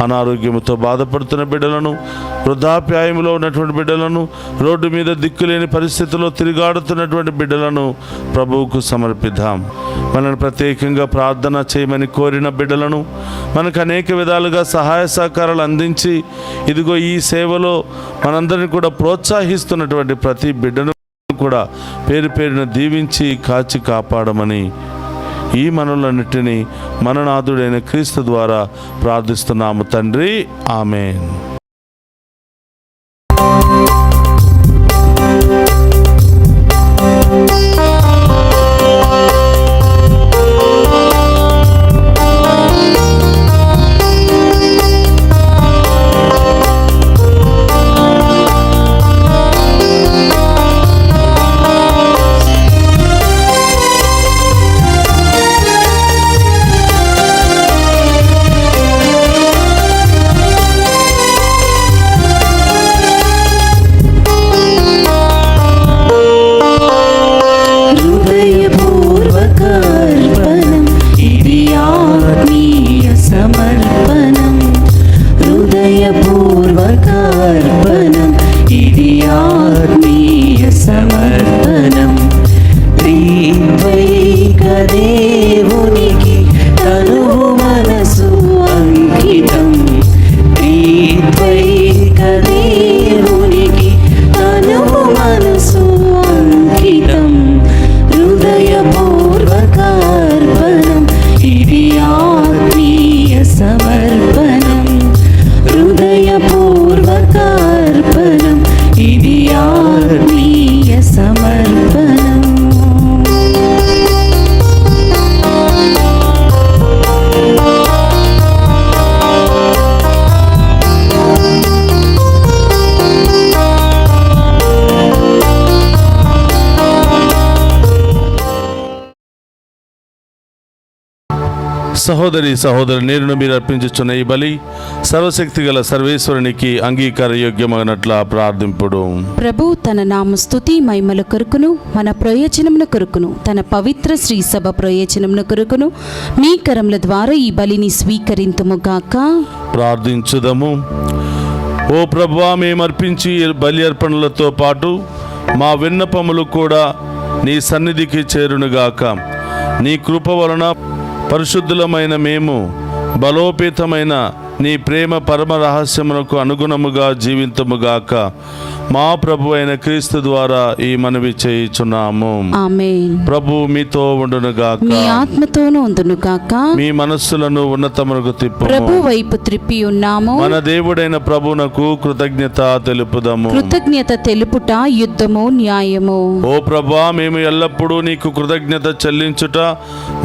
అనారోగ్యంతో బాధపడుతున్న బిడ్డలను, వృద్ధాప్యాయంలో ఉన్నటువంటి బిడ్డలను, రోడ్డు మీద దిక్కులేని పరిస్థితుల్లో తిరిగాడుతున్నటువంటి బిడ్డలను ప్రభువుకు సమర్పిద్దాం. మనల్ని ప్రత్యేకంగా ప్రార్థన చేయమని కోరిన బిడ్డలను, మనకు అనేక విధాలుగా సహాయ సహకారాలు అందించి ఇదిగో ఈ సేవలో మనందరినీ కూడా ప్రోత్సహిస్తున్నటువంటి ప్రతి బిడ్డను కూడా పేరు పేరున దీవించి కాచి కాపాడమని ఈ మనలన్నిటినీ మననాథుడైన క్రీస్తు ద్వారా ప్రార్థిస్తున్నాము తండ్రి. ఆమేన్. సహోదరి నేను మీరు అర్పించుచున్న ఈ బలి సర్వశక్తి గల సర్వేశ్వరునికి అంగీకార యోగ్యమగినట్ల ప్రార్థింపుడు. ప్రభు తన నామ స్తుతి మహిమల కొరకును మన ప్రయోజనముల కొరకును తన పవిత్ర శ్రీ సభ ప్రయోజనముల కొరకును మీ కరముల ద్వారా ఈ బలిని స్వీకరింతుముగాక. ప్రార్థించుదము. ఓ ప్రభువా, మేము అర్పించి బలి అర్పణలతో పాటు మా విన్నపములు కూడా నీ సన్నిధికి చేరునుగాక. నీ కృప వలన పరిశుద్ధులమైన మేము బలోపేతమైన నీ ప్రేమ పరమ రహస్యమునకు అనుగుణముగా జీవింతముగాక. మా ప్రభు అయిన క్రీస్తు ద్వారా ఈ మనవి చేయుచున్నాము. ఆమేన్. ప్రభు మీతో ఉండునుగాక. మీ ఆత్మతోనూ ఉండునుగాక. మీ మనస్సులను ఉన్నతమునకు తిప్పుము. ప్రభు వైపు త్రిప్పి ఉన్నాము. మన దేవుడైన ప్రభునకు కృతజ్ఞత తెలుపుదము. కృతజ్ఞత తెలుపుట యుద్ధము న్యాయము. ఓ ప్రభువా, మేము ఎల్లప్పుడూ నీకు కృతజ్ఞత చెల్లించుట,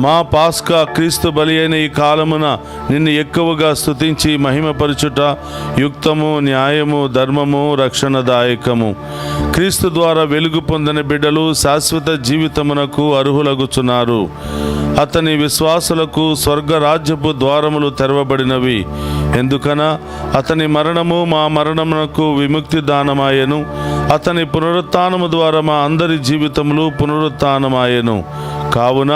మా పాస్కా క్రీస్తు బలి అయిన ఈ కాలమున నిన్ను ఎక్కువగా స్తుతించి మహిమపరచుట యుక్తము, న్యాయము, ధర్మము, రక్షణదాయకము. క్రీస్తు ద్వారా వెలుగు పొందిన బిడ్డలు శాశ్వత జీవితమునకు అర్హులగుచున్నారు. అతని విశ్వాసులకు స్వర్గరాజ్యపు ద్వారములు తెరవబడినవి. ఎందుకనా అతని మరణము మా మరణమునకు విముక్తి దానమాయెను. అతని పునరుత్థానము ద్వారా మా అందరి జీవితములు పునరుత్థానమాయెను. కావున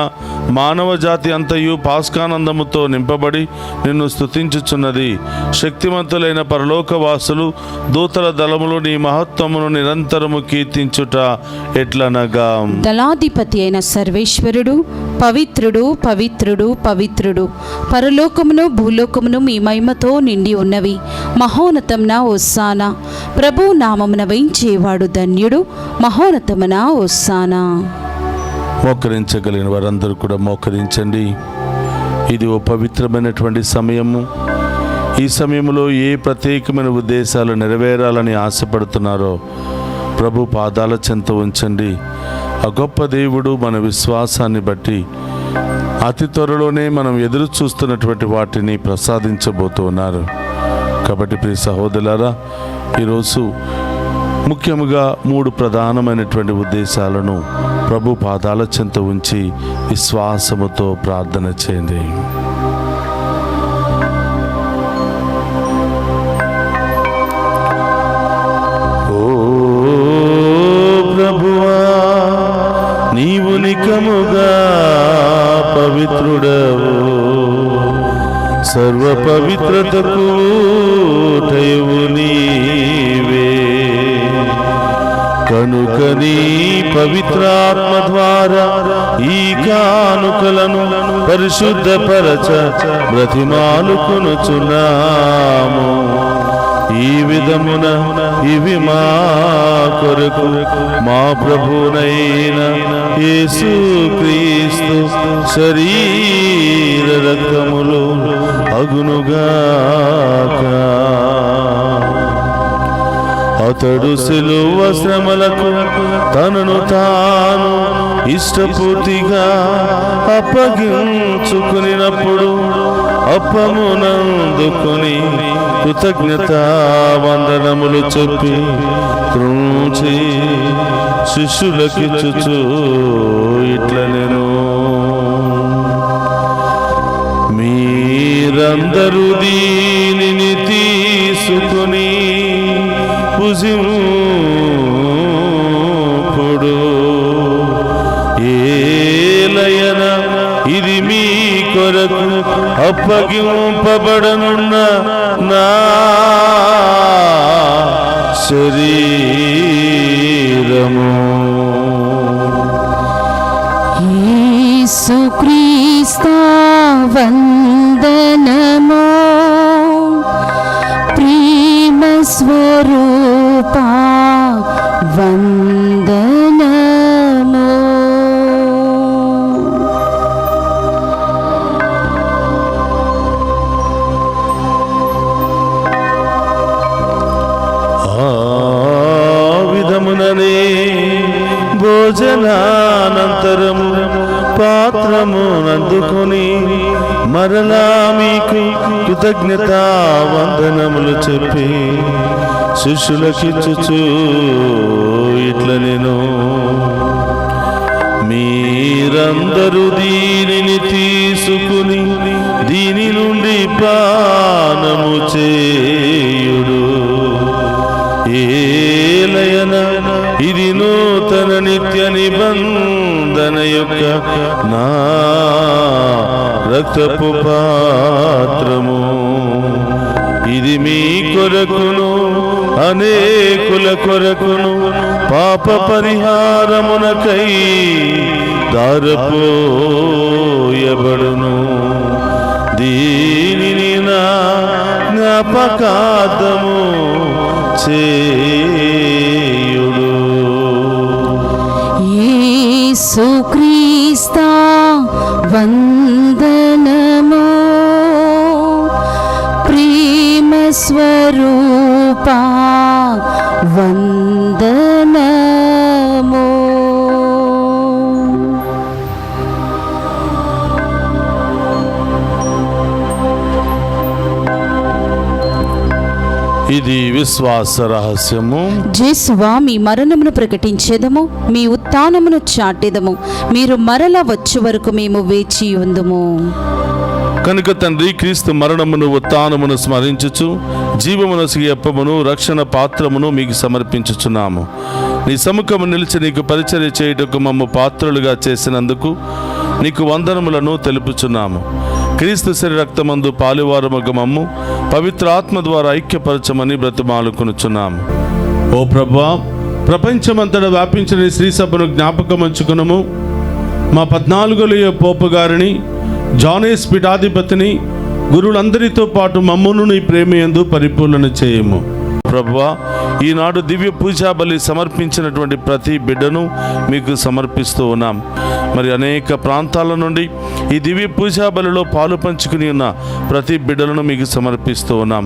మానవ జాతి అంతయు పాస్కానందముతో నింపబడి నిన్ను స్తుతించుచున్నది. శక్తిమంతులైన పరలోకవాసులు దూతల దళములు నీ మహత్వమును నిరంతరము కీర్తించుట ఎట్లనగా, దళాధిపతి అయిన సర్వేశ్వరుడు పవిత్రుడు పవిత్రుడు పవిత్రుడు, పరలోకమును భూలోకమును మీ మహిమతో నిండి ఉన్నవి. మహోన్నతమున హోసానా, ప్రభు నామమున వేయించేవాడు ధన్యుడు. మహోన్నతమున హోసానా. మోకరించగలిగిన వారందరూ కూడా మోకరించండి. ఇది ఓ పవిత్రమైనటువంటి సమయము. ఈ సమయంలో ఏ ప్రత్యేకమైన ఉద్దేశాలు నెరవేరాలని ఆశపడుతున్నారో ప్రభు పాదాల చెంత ఉంచండి. ఆ గొప్ప దేవుడు మన విశ్వాసాన్ని బట్టి అతి త్వరలోనే మనం ఎదురు చూస్తున్నటువంటి వాటిని ప్రసాదించబోతున్నారు. కాబట్టి ప్రియ సహోదరులారా, ఈరోజు ముఖ్యముగా 3 ప్రధానమైనటువంటి ఉద్దేశాలను ప్రభు పాదాల చెంత ఉంచి విశ్వాసముతో ప్రార్థన చేయండి. ఓ ప్రభువా, నీవు నికముగా పవిత్రుడవు, సర్వ పవిత్రతకు ఊటయు నీవే. కనుక నీ పవిత్రాత్మ ద్వారా ఈ కానుకలను పరిశుద్ధపరచ బ్రతిమాలుకొనుచున్నాము. ఈ విధమున ఇవి మా కొరకు మా ప్రభునైన యేసుక్రీస్తు శరీర రక్తములు అగునుగాక. అతడు సిలువ శ్రమలకు తనను తాను ఇష్టపూర్తిగా అప్పగించుకునినప్పుడు అప్పమునందుకొని కృతజ్ఞతా వందనములు చెప్పి త్రుంచి శిష్యులకిచ్చుచు ఇట్లనెను, మీరందరూ దీనిని తీసుకుని భుజింపుడు. ఏలయన ఇది మీ కొరకు అప్పగింపబడనున్న నా శరీరము. యేసుక్రీస్తు వందనము, ప్రేమ స్వరూపా వందనము. ఆ విధముననే భోజనానంతరము పాత్రమునందుకొని మరలా మీకు కృతజ్ఞతా వందనములు చెప్పి శిష్యులకిచ్చుచు ఇట్లనెను, మీరందరూ దీనిని తీసుకుని దీని నుండి పానము చేయుడు. ఏలయన ఇది నూతన నిత్య నిబంధన యొక్క నా రక్తపు పాత్రము. ఇది మీ కొరకును అనేకుల కొరకును పాప పరిహారమునకై దారపోయబడును. దీనిని నా జ్ఞాపకార్థము చేయుడు. యేసుక్రీస్తా వందనము, ప్రేమ స్వరూపా వందనము. ఇది విశ్వాస రహస్యము. జేసువా, మీ మరణమును ప్రకటించేదము, మీ ఉత్థానమును చాటెదము. మీరు మరల వచ్చు వరకు మేము వేచి ఉందుము. కనుక తండ్రి, క్రీస్తు మరణమును ఉత్థానమును స్మరించుచు జీవమునొసగి అప్పమును రక్షణ పాత్రమును మీకు సమర్పించుచున్నాము. నీ సముఖము నిలిచి నీకు పరిచర్య చేయుటకు మమ్ము పాత్రులుగా చేసినందుకు నీకు వందనములను తెలుపుచున్నాము. క్రీస్తు శరీర రక్తమందు పాలువారమగు మమ్ము పవిత్ర ఆత్మ ద్వారా ఐక్యపరచమని బ్రతిమాలుకొనుచున్నాము. ఓ ప్రభువా, ప్రపంచమంతటా వ్యాపించిన శ్రీ సభను జ్ఞాపకమంచుకునము. మా 14వ పోపు గారిని, జానేస్ పీఠాధిపతిని, గురువులందరితో పాటు మమ్మును నీ ప్రేమయందు పరిపూర్ణ చేయము. ప్రభువా, ఈనాడు దివ్య పూజా బలి సమర్పించినటువంటి ప్రతి బిడ్డను మీకు సమర్పిస్తూ ఉన్నాం. మరి అనేక ప్రాంతాల నుండి ఈ దివ్య పూజా బలిలో పాలు పంచుకుని ఉన్న ప్రతి బిడ్డలను మీకు సమర్పిస్తూ ఉన్నాం.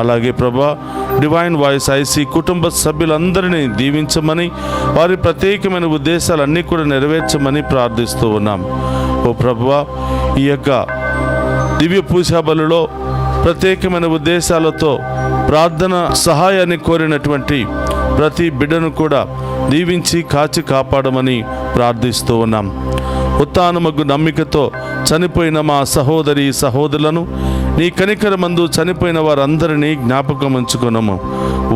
అలాగే ప్రభువా, డివైన్ వాయిస్ ఐసీ కుటుంబ సభ్యులందరినీ దీవించమని, వారి ప్రత్యేకమైన ఉద్దేశాలన్నీ కూడా నెరవేర్చమని ప్రార్థిస్తూ ఉన్నాం. ఓ ప్రభువా, ఈ యొక్క దివ్య పూజా బలిలో ప్రత్యేకమైన ఉద్దేశాలతో ప్రార్థన సహాయాన్ని కోరినటువంటి ప్రతి బిడ్డను కూడా దీవించి కాచి కాపాడమని ప్రార్థిస్తూ ఉన్నాం. ఉత్థానమగు నమ్మికతో చనిపోయిన మా సహోదరి సహోదరులను నీ కనికరమందు చనిపోయిన వారందరినీ జ్ఞాపకం ఉంచుకునము.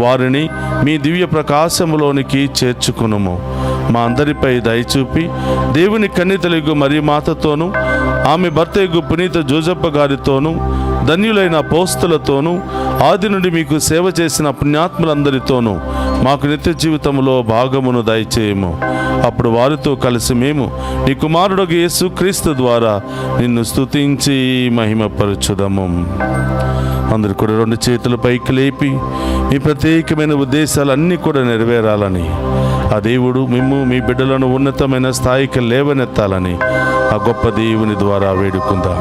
వారిని మీ దివ్య ప్రకాశములోనికి చేర్చుకునము. మా అందరిపై దయచూపి దేవుని కన్నితలుగు మరియ మాతతోనూ, ఆమె భర్తయగు పునీత జోజప్ప గారితోనూ, ధన్యులైన అపోస్తలతోనూ, ఆది నుండి మీకు సేవ చేసిన పుణ్యాత్ములందరితోనూ మాకు నిత్య జీవితంలో భాగమును దయచేయము. అప్పుడు వారితో కలిసి మేము నీ కుమారుడు యేసు క్రీస్తు ద్వారా నిన్ను స్తుతించి మహిమపరచుదము. అందరు కూడా 2 చేతుల పైకి లేపి మీ ప్రత్యేకమైన ఉద్దేశాలన్నీ కూడా నెరవేరాలని, ఆ దేవుడు మిమ్ము మీ బిడ్డలను ఉన్నతమైన స్థాయికి లేవనెత్తాలని ఆ గొప్ప దేవుని ద్వారా వేడుకుందాం.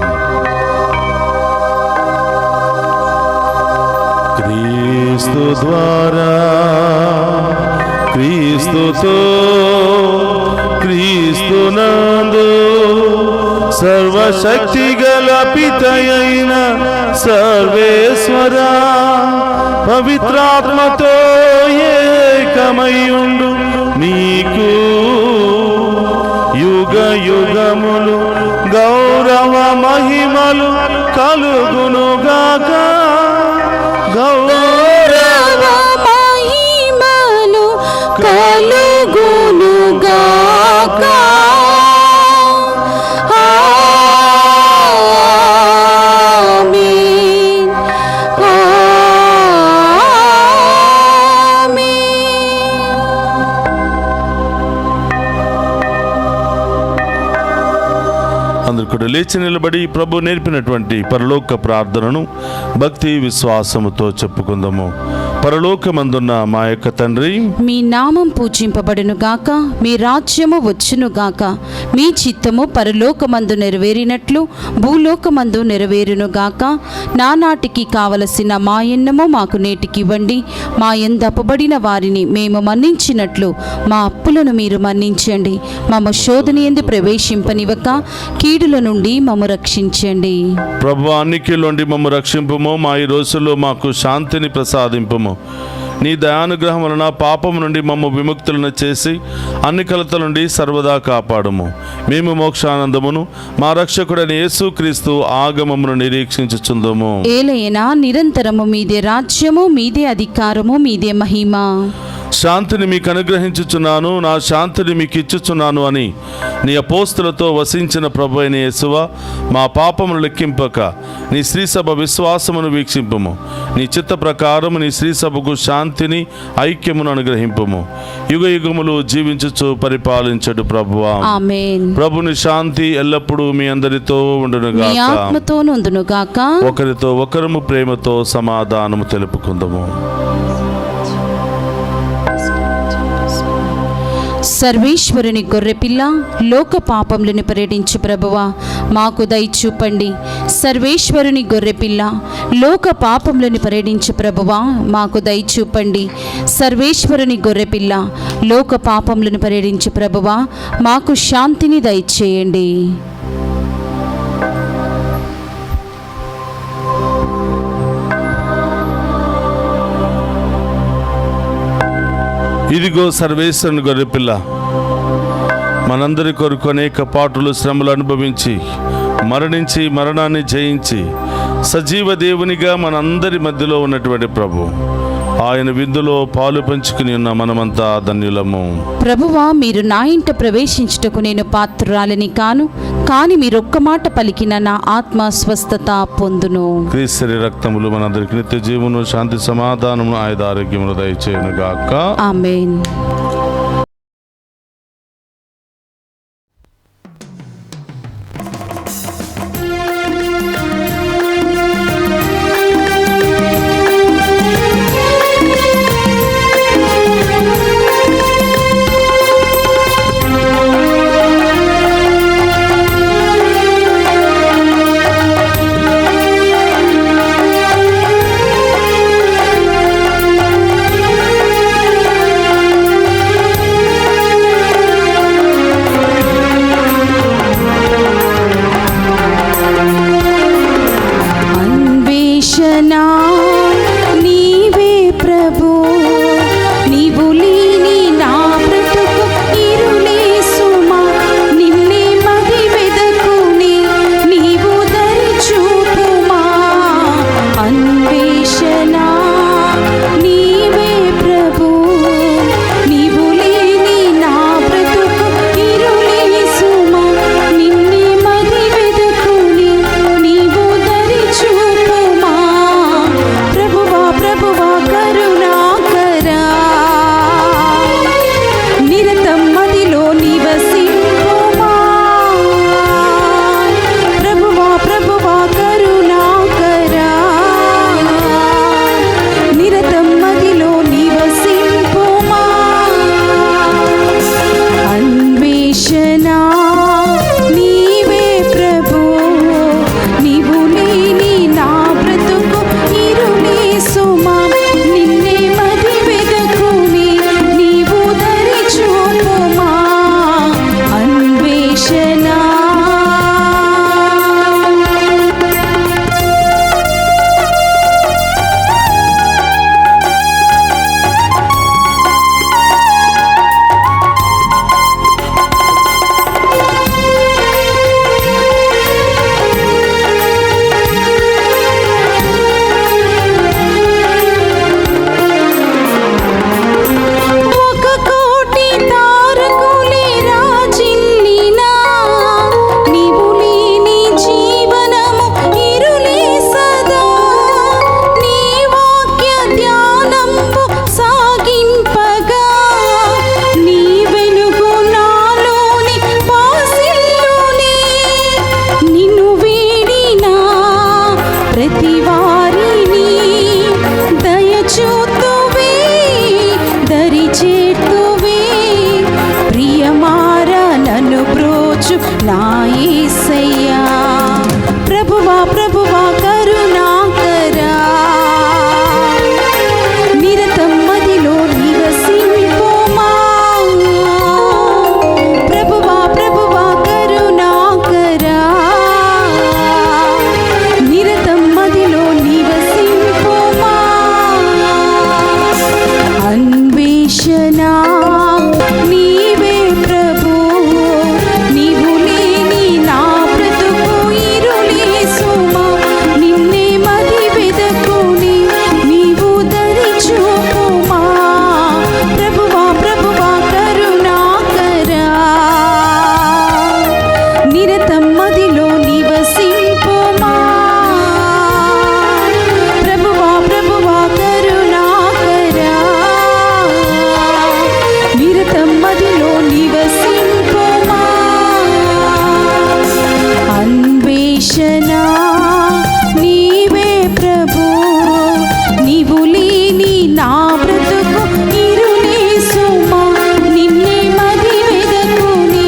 క్రీస్తు ద్వారా, క్రీస్తుతో, క్రీస్తునందు సర్వశక్తి గల పితయైన సర్వేశ్వర పవిత్రాత్మతో ఏకమయుండు నీకు యుగ యుగములు గౌరవ మహిమలు కలుగునుగాక. గౌరవ మహిమలు కలుగునుగాక. ఆమేన్, ఆమేన్. అందరు కూడా లేచి నిలబడి ప్రభు నేర్పినటువంటి పరలోక ప్రార్థనను భక్తి విశ్వాసముతో చెప్పుకుందాము. పరలోకమందున్న మా యొక్క తండ్రి, మీ నామం పూజింపబడును గాక, మీ రాజ్యము వచ్చును గాక, మీ చిత్తము పరలోకమందు నెరవేరినట్లు భూలోకమందు నెరవేరును గాక. నానాటికి కావలసిన మా ఎన్నము మాకు నేటికి ఇవ్వండి. మా యందు అప్పబడిన వారిని మేము మన్నించినట్లు మా అప్పులను మీరు మన్నించండి. మమ్మ శోధన యందు ప్రవేశింపనివ్వక కీడుల నుండి మమ్ము రక్షించండి. ప్రభు అన్నికిలోండి మమ్ము రక్షింపుము. మా ఈ రోజుల్లో మాకు శాంతిని ప్రసాదింపుము. నీ దయానుగ్రహం వలన పాపం నుండి మమ్ము విముక్తులను చేసి అన్ని కలతల నుండి సర్వదా కాపాడుము. మేము మోక్షానందమును మా రక్షకుడైన యేసుక్రీస్తు ఆగమమును నిరీక్షించుచుందుము. ఏలయనా నిరంతరము మీదే రాజ్యము, మీదే అధికారము, మీదే మహిమ. శాంతిని మీకు అనుగ్రహించుచున్నాను, నా శాంతిని మీకు ఇచ్చుచున్నాను అని నీ అపోస్తులతో వసించిన ప్రభు అయిన యేసువా, మా పాపమును లెక్కింపక నీ శ్రీసభ విశ్వాసమును వీక్షింపుము. నీ చిత్త ప్రకారం నీ శ్రీసభకు శాంతిని, ఐక్యమును అనుగ్రహింపుము. యుగ యుగములు జీవించుచు పరిపాలించడు ప్రభువా. ఆమేన్. ప్రభుని శాంతి ఎల్లప్పుడూ మీ అందరితో ఉండునుగాక. మీ ఆత్మతోను ఉండునుగాక. ఒకరితో ఒకరము ప్రేమతో సమాధానము తెలుపుకుందాము. సర్వేశ్వరుని గొర్రెపిల్ల, లోక పాపములను పర్యటించు ప్రభువా, మాకు దయచూపండి. సర్వేశ్వరుని గొర్రెపిల్ల, లోక పాపములను పర్యటించు ప్రభువా, మాకు దయచూపండి. సర్వేశ్వరుని గొర్రెపిల్ల, లోక పాపములను పర్యటించు ప్రభువా, మాకు శాంతిని దయచేయండి. ఇదిగో సర్వేశ్వరుని గొర్రెపిల్ల, మనందరి కొరకు అనేక పాటులు శ్రమలు అనుభవించి మరణించి మరణాన్ని జయించి సజీవ దేవునిగా మనందరి మధ్యలో ఉన్నటువంటి ప్రభు, ఆయన విందులో పాలు పంచుకుని ఉన్న మనమంతా ధన్యులము. ప్రభువా, మీరు నా ఇంట ప్రవేశించుటకు నేను పాత్రురాలని కాను, కానీ మీరొక్క మాట పలికిన నా ఆత్మ స్వస్థత పొందును. క్రీస్తు రక్తములు మనందరికి నిత్య జీవమును, శాంతి సమాధానము, ఆయుధ ఆరోగ్యమును దయచేయును గాక. ఆమేన్. అన్వేషణ నీవే ప్రభు, నీవు లేని నా బ్రతుకు ఇరులే సుమా. నిన్నే మది వెదకుని నీవు దరి చూపుమా. ప్రభువా ప్రభువా కరుణాకరా, నిరతం మదిలో నివసింపుమా. ప్రభువా ప్రభువా కరుణాకరా, నిరతం మదిలో నివసింపుమా. అన్వేషణ నీవే ప్రభు, నీవు లేని నా బ్రతుకు ఇరులే సుమా. నిన్నే మది వెదకుని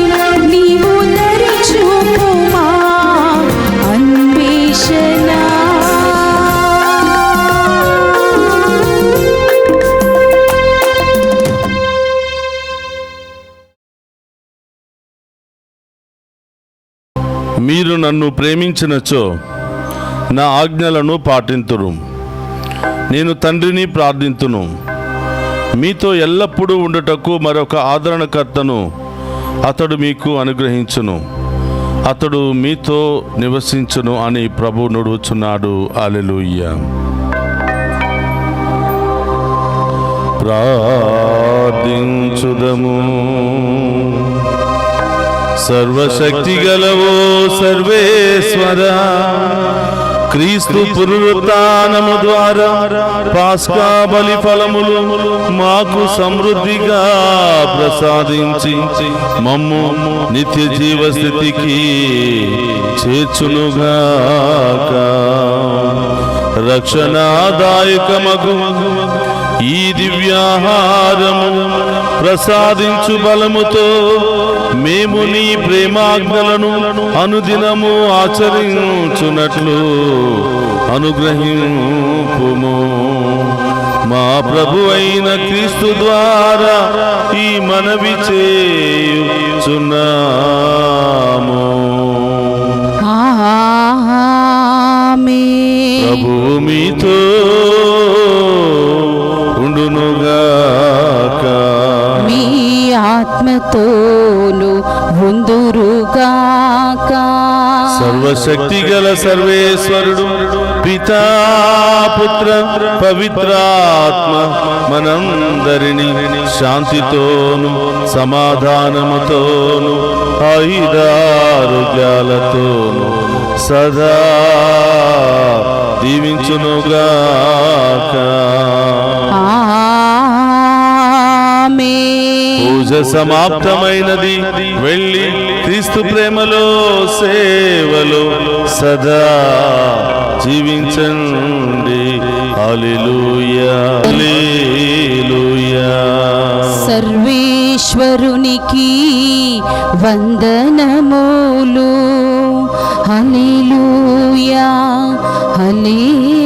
నీవు దరి చూపుమా. అన్వేషణ మీరు నన్ను ప్రేమించినచో నా ఆజ్ఞలను పాటింతురు. నేను తండ్రిని ప్రార్థింతును, మీతో ఎల్లప్పుడూ ఉండుటకు మరొక ఆదరణకర్తను అతడు మీకు అనుగ్రహించును. అతడు మీతో నివసించును అని ప్రభు నుడుచున్నాడు. హల్లెలూయా. ప్రార్థించుదము. సర్వశక్తి గలవో సర్వేశ్వర, క్రీస్తు పునరుత్థానము ద్వారా పాస్కా బలి ఫలములు మాకు సమృద్ధిగా ప్రసాదించి మమ్ము నిత్య జీవ స్థితికి చేర్చునుగాక. రక్షణాదాయకమగు ఈ దివ్యాహారము ప్రసాదించు బలముతో మేము నీ ప్రేమాజ్ఞలను అనుదినము ఆచరించునట్లు అనుగ్రహింపుము. మా ప్రభు అయిన క్రీస్తు ద్వారా ఈ మనవి చేయుచున్నాము. ఆమేన్. ప్రభు మీతో ఉండునుగాక. మీ ఆత్మతోను ఉందురుగాక. సర్వశక్తి గల సర్వేశ్వరుడు పితా పుత్ర పవిత్రాత్మ మనందరినీ శాంతితోను సమాధానముతోను ఆయురారోగ్యాలతోను సదా దీవించునుగాక. పూజ సమాప్తమైనది. వెళ్ళి క్రీస్తు ప్రేమలో సేవలో సదా జీవించండి. హల్లెలూయా హల్లెలూయా. సర్వేశ్వరునికి వందనములు. హల్లెలూయా హల్లెలూయా.